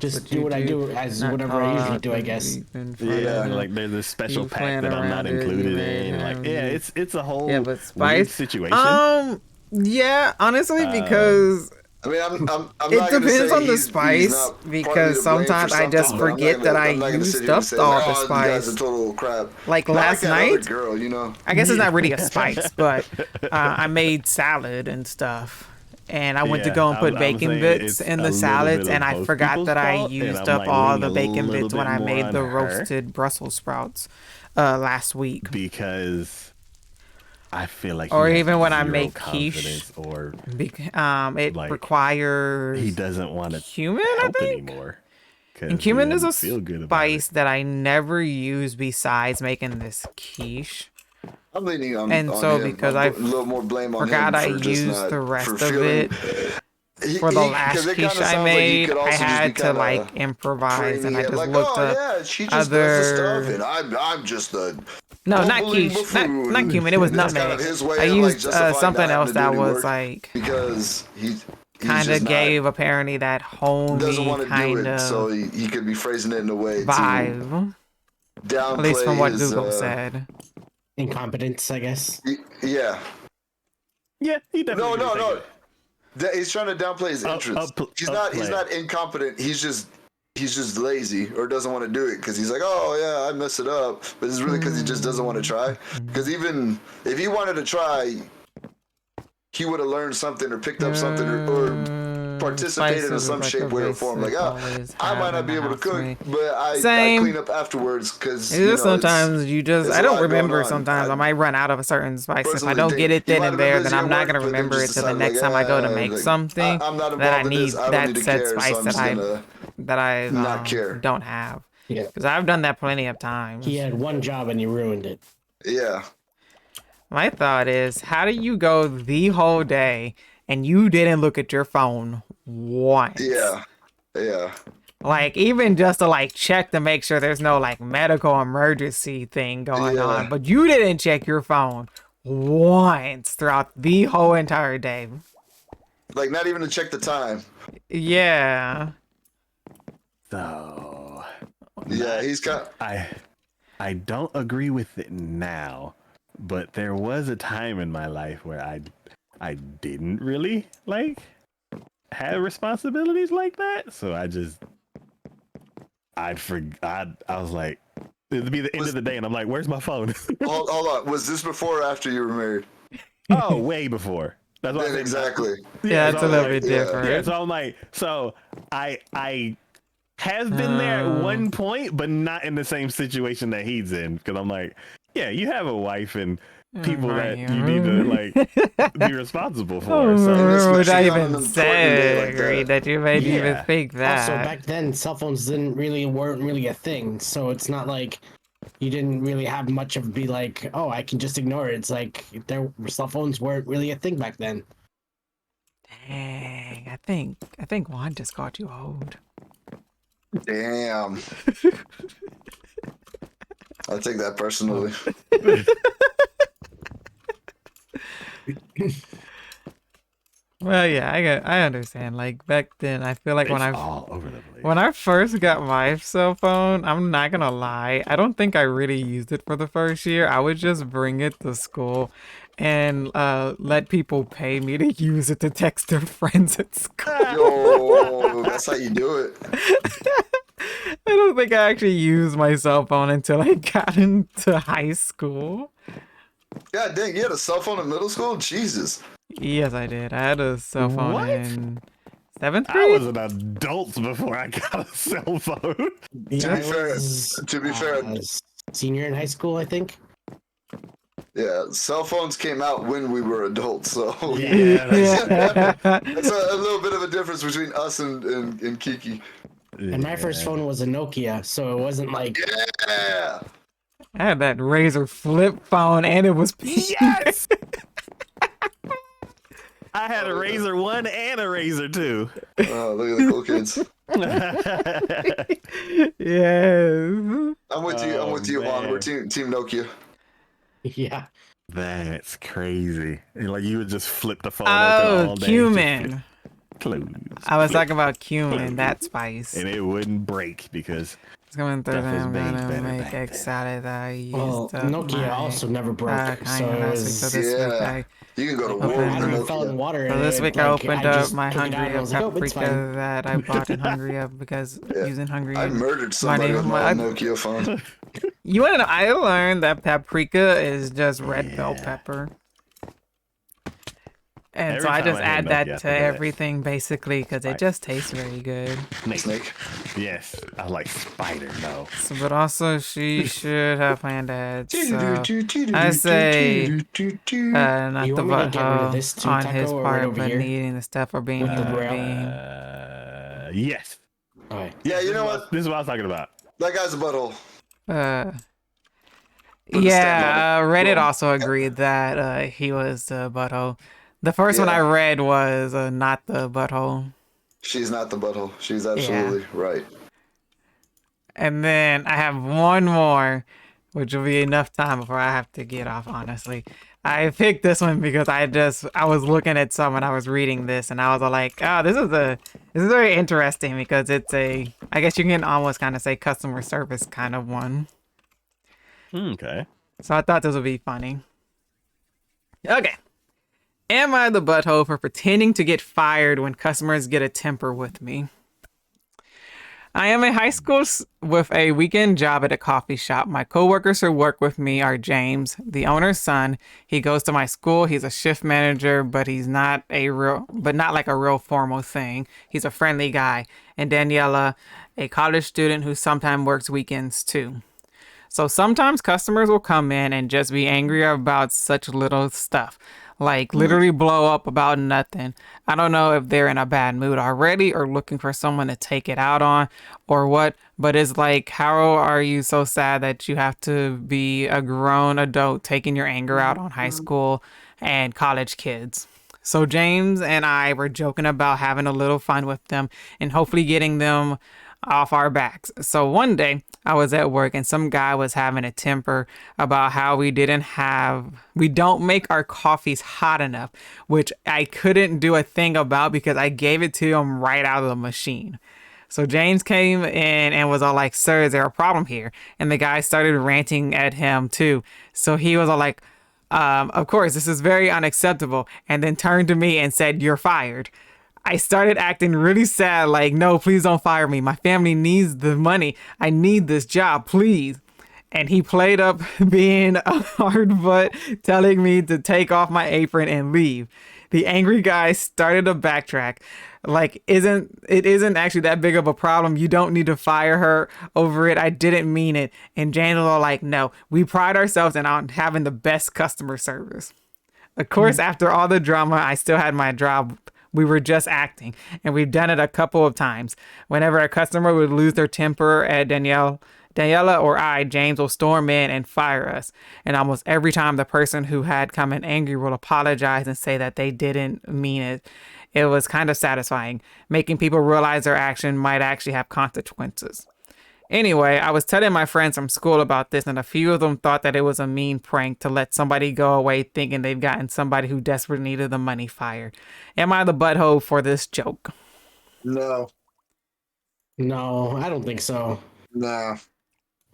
just do what I do as whatever I usually do, I guess. Yeah, like there's a special pack that I'm not included in. Like, yeah, it's a whole weird situation. Yeah, honestly, because I mean, I'm it not depends on the he's spice, not because sometimes I just forget that I used up all the spice. Total crap. Like last night, girl, you know. I guess it's not really a spice, but I made salad and stuff. And I went to go and put bacon bits in the salads, and I forgot that I used up all the bacon bits when I made the roasted Brussels sprouts last week. Because I feel like, or even when I make quiche, or it like, requires he doesn't want to cumin, I think. Anymore. And cumin is a spice that I never use besides making this quiche. I'm leaning on, and on so him. because I little more blame on forgot him I for used the rest of it for the last quiche I made, I had to like improvise, and I just like, looked up she just other does the stuff, and I'm just a no, not quiche, not cumin. It was nutmeg. Kind of his way I used like, something else that was like because he's kind of gave apparently that homey kind of so he could be phrasing it in a way vibe. At least from what Google said. Incompetence, I guess. Yeah. Yeah, he definitely. No. He's trying to downplay his interest. He's not incompetent. He's just lazy or doesn't want to do it because he's like, oh yeah, I mess it up. But it's really because he just doesn't want to try. Because even if he wanted to try, he would have learned something or picked up something or participated in some shape, way, or form. Like, I might not be able to cook, but I clean up afterwards because sometimes you just I don't remember. Sometimes I might run out of a certain spice. If I don't get it then and there, then I'm not gonna remember it till the next time I go to make something that I need that said spice that I don't have. Yeah, because I've done that plenty of times. He had one job and he ruined it. Yeah. My thought is, how do you go the whole day and you didn't look at your phone once? Yeah. Like, even just to like check to make sure there's no like medical emergency thing going on, but you didn't check your phone once throughout the whole entire day. Like, not even to check the time. Yeah. So. Yeah, he's got. I don't agree with it now. But there was a time in my life where I didn't really like have responsibilities like that. So I was like, it'd be the end of the day, and I'm like, where's my phone? hold on, was this before or after you were married? Oh, way before. That's what exactly. Yeah, it's a little bit different. Yeah, so I'm like, so I have been there at one point, but not in the same situation that he's in, because I'm like, yeah, you have a wife and people that you need to like be responsible for. So would I even say that you made me even think that? Also, back then, cell phones weren't really a thing, so it's not like you didn't really have much of be like, oh, I can just ignore it. It's like cell phones weren't really a thing back then. Dang, I think Juan just caught you old. Damn. I take that personally. Well, yeah, I understand. Like back then, I feel like It's all over the place. when I first got my cell phone, I'm not gonna lie, I don't think I really used it for the first year. I would just bring it to school and let people pay me to use it to text their friends at school. Yo, that's how you do it. I don't think I actually used my cell phone until I got into high school. God dang, you had a cell phone in middle school? Jesus. Yes, I did. I had a cell phone What? in 7th I grade. was an adult before I got a cell phone. To be fair, senior in high school, I think. yeah, cell phones came out when we were adults, so Yeah. that's a little bit of a difference between us and Kiki. And my first phone was a Nokia, so it wasn't like Yeah. I had that Razor flip phone, and it was pink. Yes. I had a Razor 1 and a Razor 2. Oh, look at the cool kids. Yes. I'm with you. I'm with you, Juan. man. We're team Nokia. yeah. That's crazy. Like you would just flip the phone open Oh, all day. cumin. Close. I was flip, talking about cumin, Close. that spice. and it wouldn't break because It's coming through Stuff there. is I'm made gonna better make back then. egg salad that I used Well, up Nokia my, also never broke, kind so of it last week. So was. this week Yeah. I You can go to Open war with I the don't know, it fell in Nokia. water. So and this it, week I like, opened just up my took it out and I Hungry was like, oh, it's paprika fine. that I bought in Hungry Up because Yeah. using Hungry. I murdered somebody name- with my Nokia phone. You want to know? I learned that paprika is just red bell Yeah. pepper. And Every so I time just I hear add Nokia, I that think to of that. everything basically because it Right. just tastes very good. Snake. Yes, I like spider. No. So, but also she should have planned that. So I say not You the want me to get rid of butthole this too, on Taco, his or right part, over but here? needing the stuff or being With the human braille? being. Yes. Okay. Yeah, you This know is what? This is what I was talking about. That guy's a butthole. Put a stamp Yeah, on it. Reddit Boom. also agreed that he was the butthole. The first one I Yeah. read was not the butthole. She's not the butthole. She's absolutely right. And then I have one more, which will be enough time before I have to get off, honestly. I picked this one because I was looking at some and I was reading this and I was like, oh, this is very interesting because it's I guess you can almost kind of say customer service kind of one. Okay. So I thought this would be funny. Okay. Am I the butthole for pretending to get fired when customers get a temper with me? I am a high school with a weekend job at a coffee shop. My coworkers who work with me are James, the owner's son. He goes to my school. He's a shift manager, but he's not like a real formal thing. He's a friendly guy. And Daniela, a college student who sometimes works weekends too. So sometimes customers will come in and just be angry about such little stuff, like literally blow up about nothing. I don't know if they're in a bad mood already or looking for someone to take it out on or what, but it's like, how are you so sad that you have to be a grown adult taking your anger out on high school and college kids? So James and I were joking about having a little fun with them and hopefully getting them off our backs. So one day I was at work and some guy was having a temper about how we don't make our coffees hot enough, which I couldn't do a thing about because I gave it to him right out of the machine. So James came in and was all like, sir, is there a problem here? And the guy started ranting at him too. So he was all like, of course, this is very unacceptable. And then turned to me and said, you're fired. I started acting really sad, like, no, please don't fire me. My family needs the money. I need this job, please. And he played up being a hard butt, telling me to take off my apron and leave. The angry guy started to backtrack. Like, it isn't actually that big of a problem. You don't need to fire her over it. I didn't mean it. And James was like, no, we pride ourselves on having the best customer service. Of course, after all the drama, I still had my job. We were just acting, and we've done it a couple of times. Whenever a customer would lose their temper at Daniela or I, James will storm in and fire us. And almost every time the person who had come in angry will apologize and say that they didn't mean it. It was kind of satisfying, making people realize their action might actually have consequences. Anyway, I was telling my friends from school about this, and a few of them thought that it was a mean prank to let somebody go away thinking they've gotten somebody who desperately needed the money fired. Am I the butthole for this joke? No, No, I don't think so. no.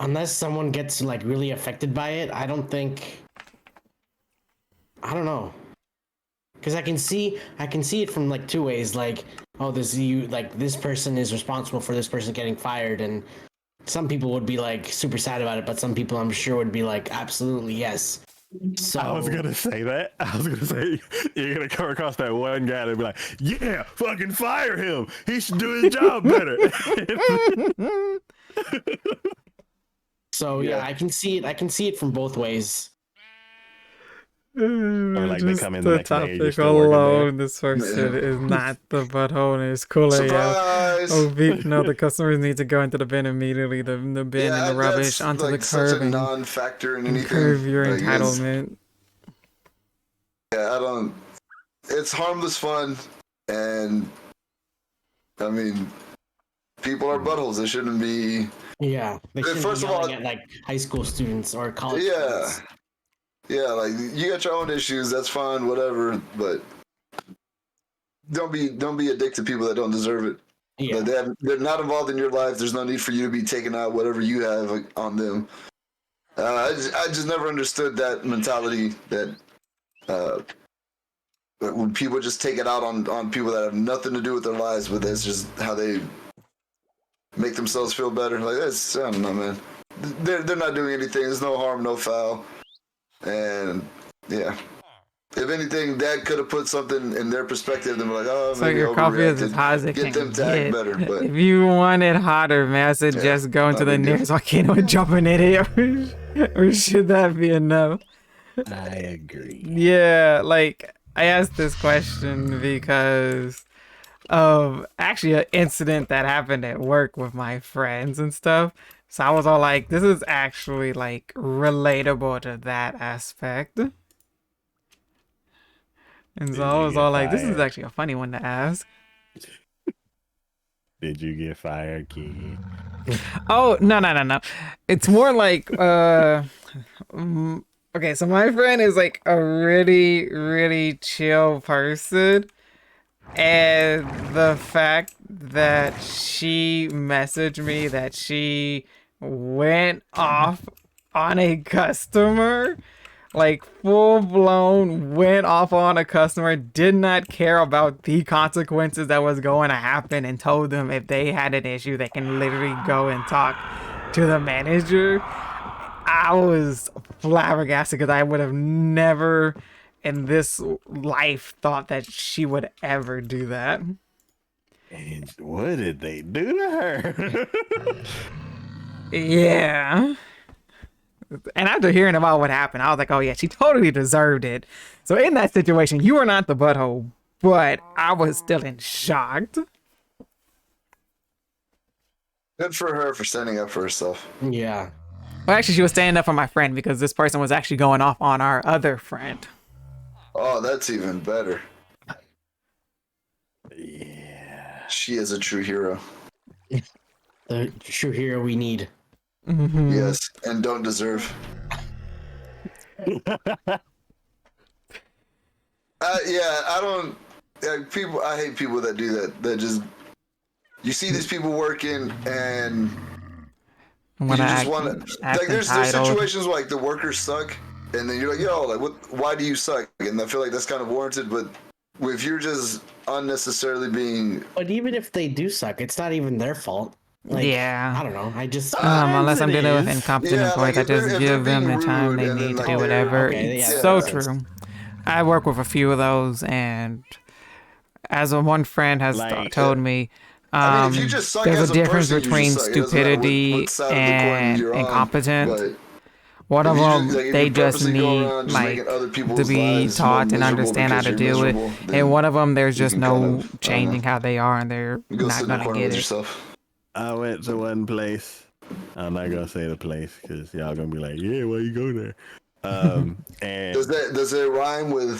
Unless someone gets like really affected by it, I don't think. I don't know. Because I can see it from like two ways. Like, oh, this person is responsible for this person getting fired, and some people would be like super sad about it, but some people I'm sure would be like, absolutely yes. So I was gonna say that. I was gonna say you're gonna come across that one guy and be like, "Yeah, fucking fire him. He should do his job better." So yeah, I can see it from both ways. Or like they come in the the next day, you're topic still working there. alone, this person is not the butthole and it's cool AF. Surprise! Oh, no, the customers need to go into the bin immediately. The bin and the rubbish that's, onto like, the such curb a and non-factor in anything. curb your Like, entitlement. I don't. It's harmless fun, and I mean, people are buttholes. They shouldn't be. Yeah, they shouldn't First be of all- yelling at like high school students or college Yeah, students. yeah. Like you got your own issues. That's fine, whatever. But don't be a dick to people that don't deserve it. Yeah, Like, they're not involved in your life. There's no need for you to be taking out whatever you have on them. I just never understood that mentality that when people just take it out on people that have nothing to do with their lives, but that's just how they make themselves feel better. Like that's, I don't know, man. They're not doing anything. There's no harm, no foul, and yeah. If anything, that could have put something in their perspective. They're like, oh, So maybe your coffee is overreacted. as hot as it Get can them to act get. better, but If you want it hotter, man, I suggest going to not the big deal. nearest volcano and jumping in it. Or should that be enough? I agree. Yeah, like I asked this question because of actually an incident that happened at work with my friends and stuff. So I was all like, this is actually like relatable to that aspect. And so I was all like, this is actually a funny one to ask. Did you get fired, kid? Oh, no. It's more like okay, so my friend is like a really, really chill person. And the fact that she messaged me that she went off on a customer, like full blown went off on a customer, did not care about the consequences that was going to happen, and told them if they had an issue, they can literally go and talk to the manager. I was flabbergasted because I would have never in this life thought that she would ever do that. And what did they do to her? Yeah. And after hearing about what happened, I was like, oh yeah, she totally deserved it. So in that situation, you were not the butthole, but I was still in shock. good for her for standing up for herself. yeah. Well, actually, she was standing up for my friend because this person was actually going off on our other friend. Oh, that's even better. Yeah. She is a true hero. The true hero we need. Yes, and don't deserve. I don't. People, I hate people that do that. That just you see these people working and you When just want to. Like, there's situations where, like the workers suck, and then you're like, yo, like what? Why do you suck? And I feel like that's kind of warranted, but if you're just unnecessarily being, But even if they do suck, it's not even their fault. Like, Yeah. I don't know. I just unless I'm it dealing with is. incompetent Yeah, employees, like, I if just they're give them being the time rude they and then, need to like, do they're- whatever. Okay, It's yeah, so that makes true. I work with a few of those, and as one friend has Like, told me, I mean, if you just suck there's as a a difference person, you just between suck. It doesn't matter stupidity what side of the coin and you're on, incompetence. but One of if you them, just- like, if they you just purposely go need around just like making other to people's be lives more taught and miserable understand how because to you're do it. miserable, then And one of them, there's you just can no kind of, I don't know, changing how they are, and they're you go sit not in the gonna corner get with it. yourself. I went to one place. I'm not gonna say the place because y'all gonna be like, "Yeah, why you go there?" And Does it rhyme with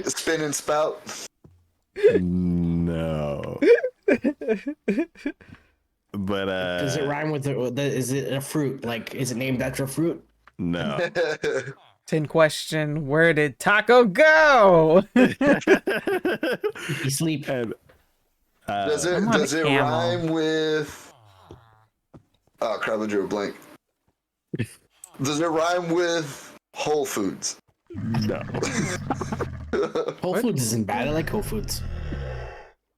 spin and spout? no, But Does it rhyme with is it a fruit? Like, is it named after a fruit? no. 10 question. Where did Taco go? You sleep. And, does I'm it on does it camel. rhyme with? Oh crap! I drew a blank. Does it rhyme with Whole Foods? no. Whole Foods isn't bad. I like Whole Foods.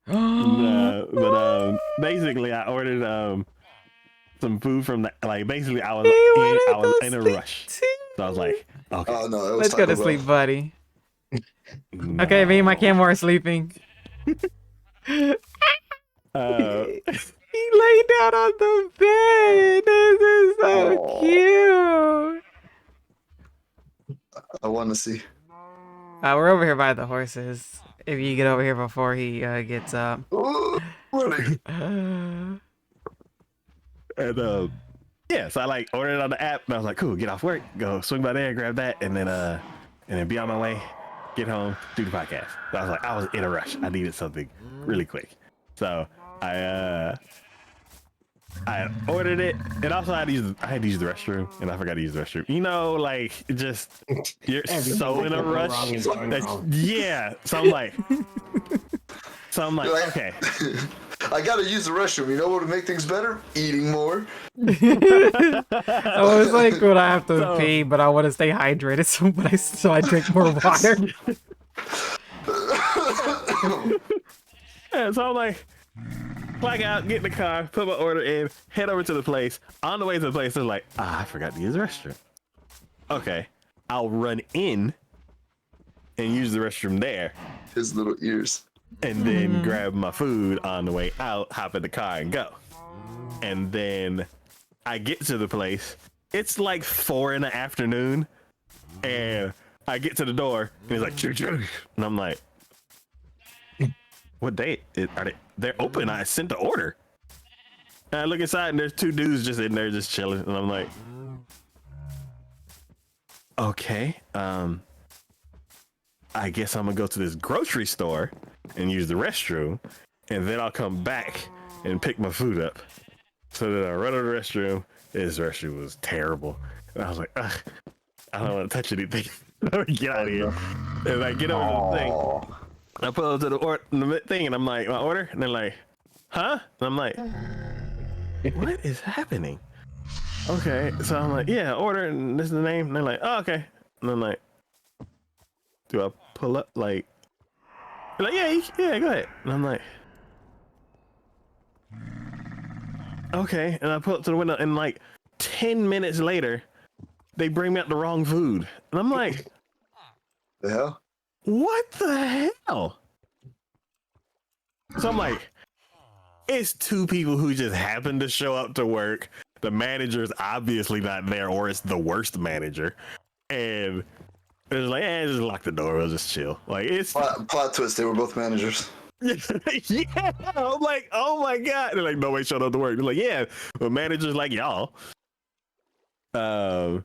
No, but basically, I ordered some food from the basically I was in a rush, so I was like, okay, Oh no, it was Let's go to Taco Bell. sleep, buddy. no. Okay, me and my camel are sleeping. Uh, He laid down on the bed. This is so Aw. cute. I want to see. We're over here by the horses. If you get over here before he gets up. Ooh, running. and yeah, so I ordered it on the app, and I was like, cool, get off work, go swing by there, grab that, and then be on my way, get home, do the podcast. So I was in a rush. I needed something really quick, so I ordered it, and also I had to use the restroom, and I forgot to use the restroom. You know, just you're Everything so in a that goes rush. wrong is going wrong. Yeah, so I'm like, okay. I gotta use the restroom. You know what would make things better? Eating more. I was like, when I have to pee, but I want to stay hydrated, so I drink more water. Yeah, so I'm like, clock out, get in the car, put my order in, head over to the place. On the way to the place, it's like, I forgot to use the restroom. Okay, I'll run in and use the restroom there, His little ears. and then grab my food on the way out, hop in the car, and go. And then I get to the place. It's like 4 PM, and I get to the door, and he's like, choo choo, and I'm like, what date are they? They're open. I sent the order. And I look inside, and there's 2 dudes just in there, just chilling, and I'm like, okay, I guess I'm gonna go to this grocery store and use the restroom, and then I'll come back and pick my food up. So then I run to the restroom. This restroom was terrible, and I was like, ugh, I don't want to touch anything. Get out of here. And I get over to the thing. I pull up to the thing, and I'm like, my order, and they're like, huh? And I'm like, what is happening? Okay, so I'm like, yeah, order, and this is the name, and they're like, oh, okay. And I'm like, do I pull up? They're like, yeah, go ahead. And I'm like, okay. And I pull up to the window, and 10 minutes later, they bring me out the wrong food. And I'm like, The hell? what the hell? So I'm like, it's 2 people who just happened to show up to work. The manager's obviously not there, or it's the worst manager. And it's like, just lock the door. We'll just chill. It's Plot twist. They were both managers. yeah. I'm like, oh my god. They're like, nobody showed up to work. They're like, yeah, but managers like y'all. But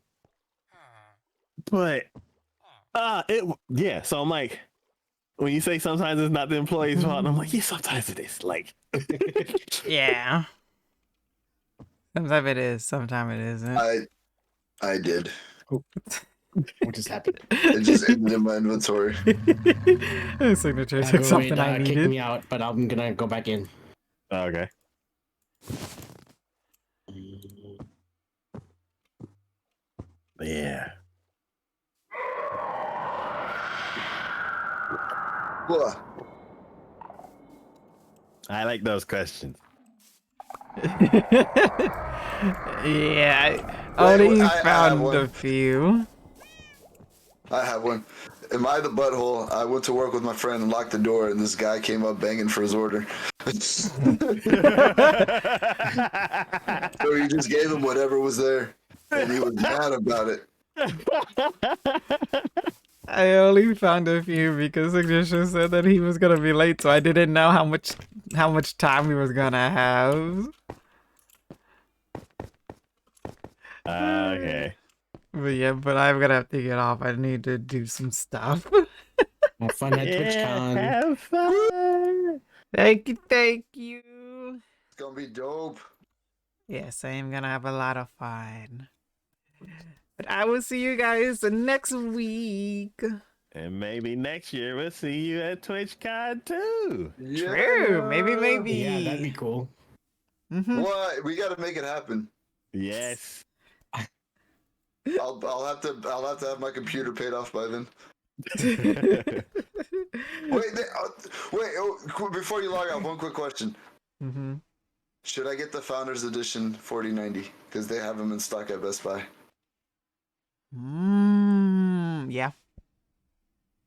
so I'm like, when you say sometimes it's not the employee's fault, I'm like, yeah, sometimes it is. Yeah. Sometimes it is, sometimes it isn't. I did. What just happened? It just ended in my inventory. The signature took something I Kick needed. me out, but I'm gonna go back in. Okay. Yeah. What? I like those questions. Yeah, Wait, Odie I have found one. a few. I have one. Am I the butthole? I went to work with my friend and locked the door, and this guy came up banging for his order. So he just gave him whatever was there, and he was mad about it. I only found a few because Signature said that he was gonna be late, so I didn't know how much time he was gonna have. Okay. But I'm gonna have to get off. I need to do some stuff. Have fun at TwitchCon. Have fun. Thank you. gonna be dope. Yes, I am gonna have a lot of fun. But I will see you guys next week. And maybe next year we'll see you at TwitchCon too. Yeah. True. Maybe. Yeah, that'd be cool. Mm-hmm. What? We gotta make it happen. Yes. I'll have to have my computer paid off by then. Before you log out, one quick question. Mm-hmm. Should I get the Founders Edition 4090? Because they have them in stock at Best Buy. Yeah.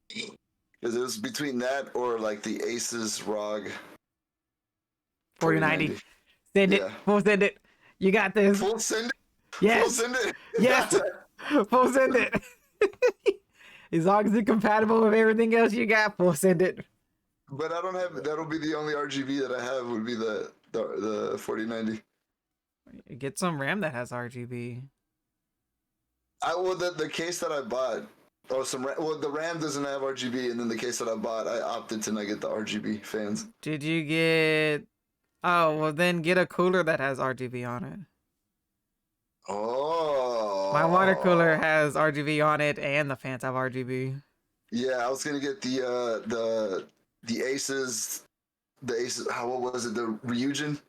Because it was between that or like the Asus ROG 4090. Send it. Yeah. Full send it. You got this. Full send it. Yes. Full send it. Yes. Full send it. As long as it's compatible with everything else you got, full send it. But I don't have. That'll be the only RGB that I have. Would be the 4090. Get some RAM that has RGB. The case that I bought. Oh, the RAM doesn't have RGB, and then the case that I bought, I opted to not get the RGB fans. Did you get? Oh, well then get a cooler that has RGB on it. Oh. My water cooler has RGB on it, and the fans have RGB. Yeah, I was gonna get the Aces. The Aces. What was it? The Ryujin.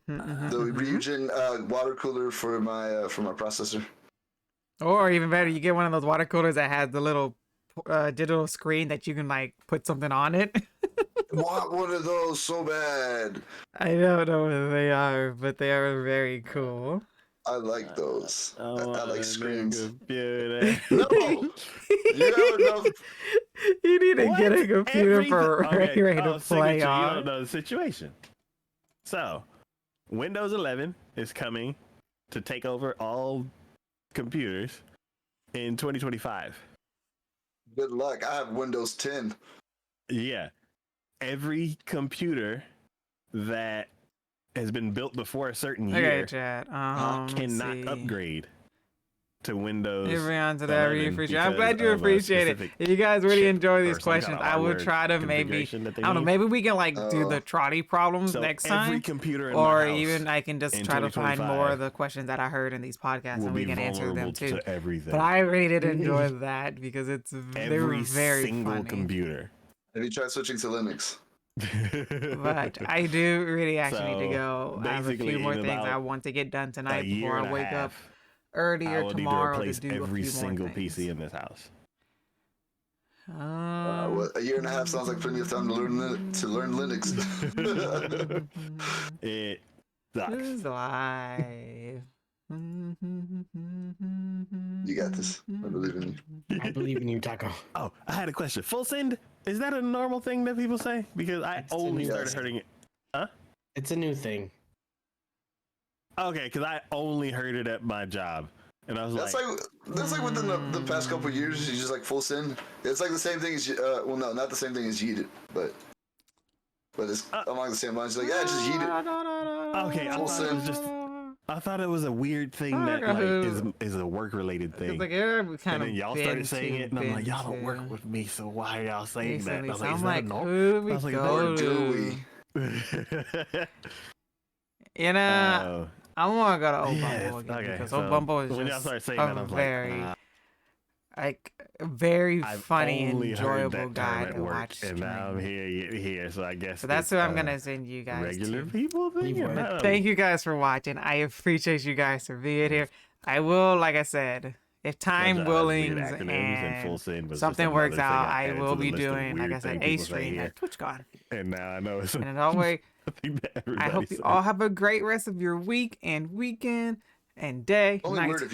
The Ryujin water cooler for my processor. Or even better, you get one of those water coolers that has the little digital screen that you can like put something on it. Want one of those so bad. I don't know what they are, but they are very cool. I like those. I like screens. Computer. No, you have enough. You need to get a computer for ready to play signature, on. You don't know the situation. So, Windows 11 is coming to take over all computers in 2025. Good luck. I have Windows 10. Yeah. Every computer that has been built before a certain year Okay, chat. cannot upgrade to Windows. Everyone to that, I really 11 appreciate it. I'm because glad you of a appreciate it. specific If you guys really chip enjoy or these some kind questions, of I would hardware try to maybe, configuration that they I don't know, need. maybe we can like do the trolley problems So next every time. computer in Or my house even I can just in try to find more 2025 of the questions that I heard in these podcasts will and we be can answer them vulnerable too. to everything. But I really did enjoy that because they're every very single funny. computer. Have you tried switching to Linux? But I do really actually need to go. I have a basically, few more in things I about want to get done a tonight year before and I a wake up half, I earlier will need to tomorrow to replace do a every few single more things. PC in this house. A year and a half sounds like plenty of time to learn Linux. It sucks. This is life. You got this. I believe in you. I believe in you, Taco. Oh, I had a question. Full send? Is that a normal thing that people say? Because I It's a only new started thing. hearing it. Huh? It's a new thing. Okay, because I only heard it at my job. And I was That's like, like within the past couple of years, you just like full send. It's like the same thing as well, no, not the same thing as yeet it, but it's along the same lines. Like, yeah, just yeet it. okay, I Full thought it send. was just, I thought it was a weird thing that like is a work related thing. Like, kind And of then y'all started saying it, and I'm like, y'all don't work with me, so why are y'all saying that? And I was like, is that a norm? who do we I was like, go Or do we? to? You know, I want to go to Old Bumble again okay, because so Old Bumble is when y'all just started saying that, I a was very, like, very I've funny, only enjoyable heard that guy term to at work, watch. and now I'm here, so I guess So that's it's, what I'm gonna send you guys regular to. people thing. Leave word. Thank you guys for watching. I appreciate you guys for being here. I will, like I said, if time willings and something works out, I will be doing, like I said, a stream at Twitchcon. And now I know it's And as always, I hope you say. all have a great rest of your week and weekend and day. Only night. weird if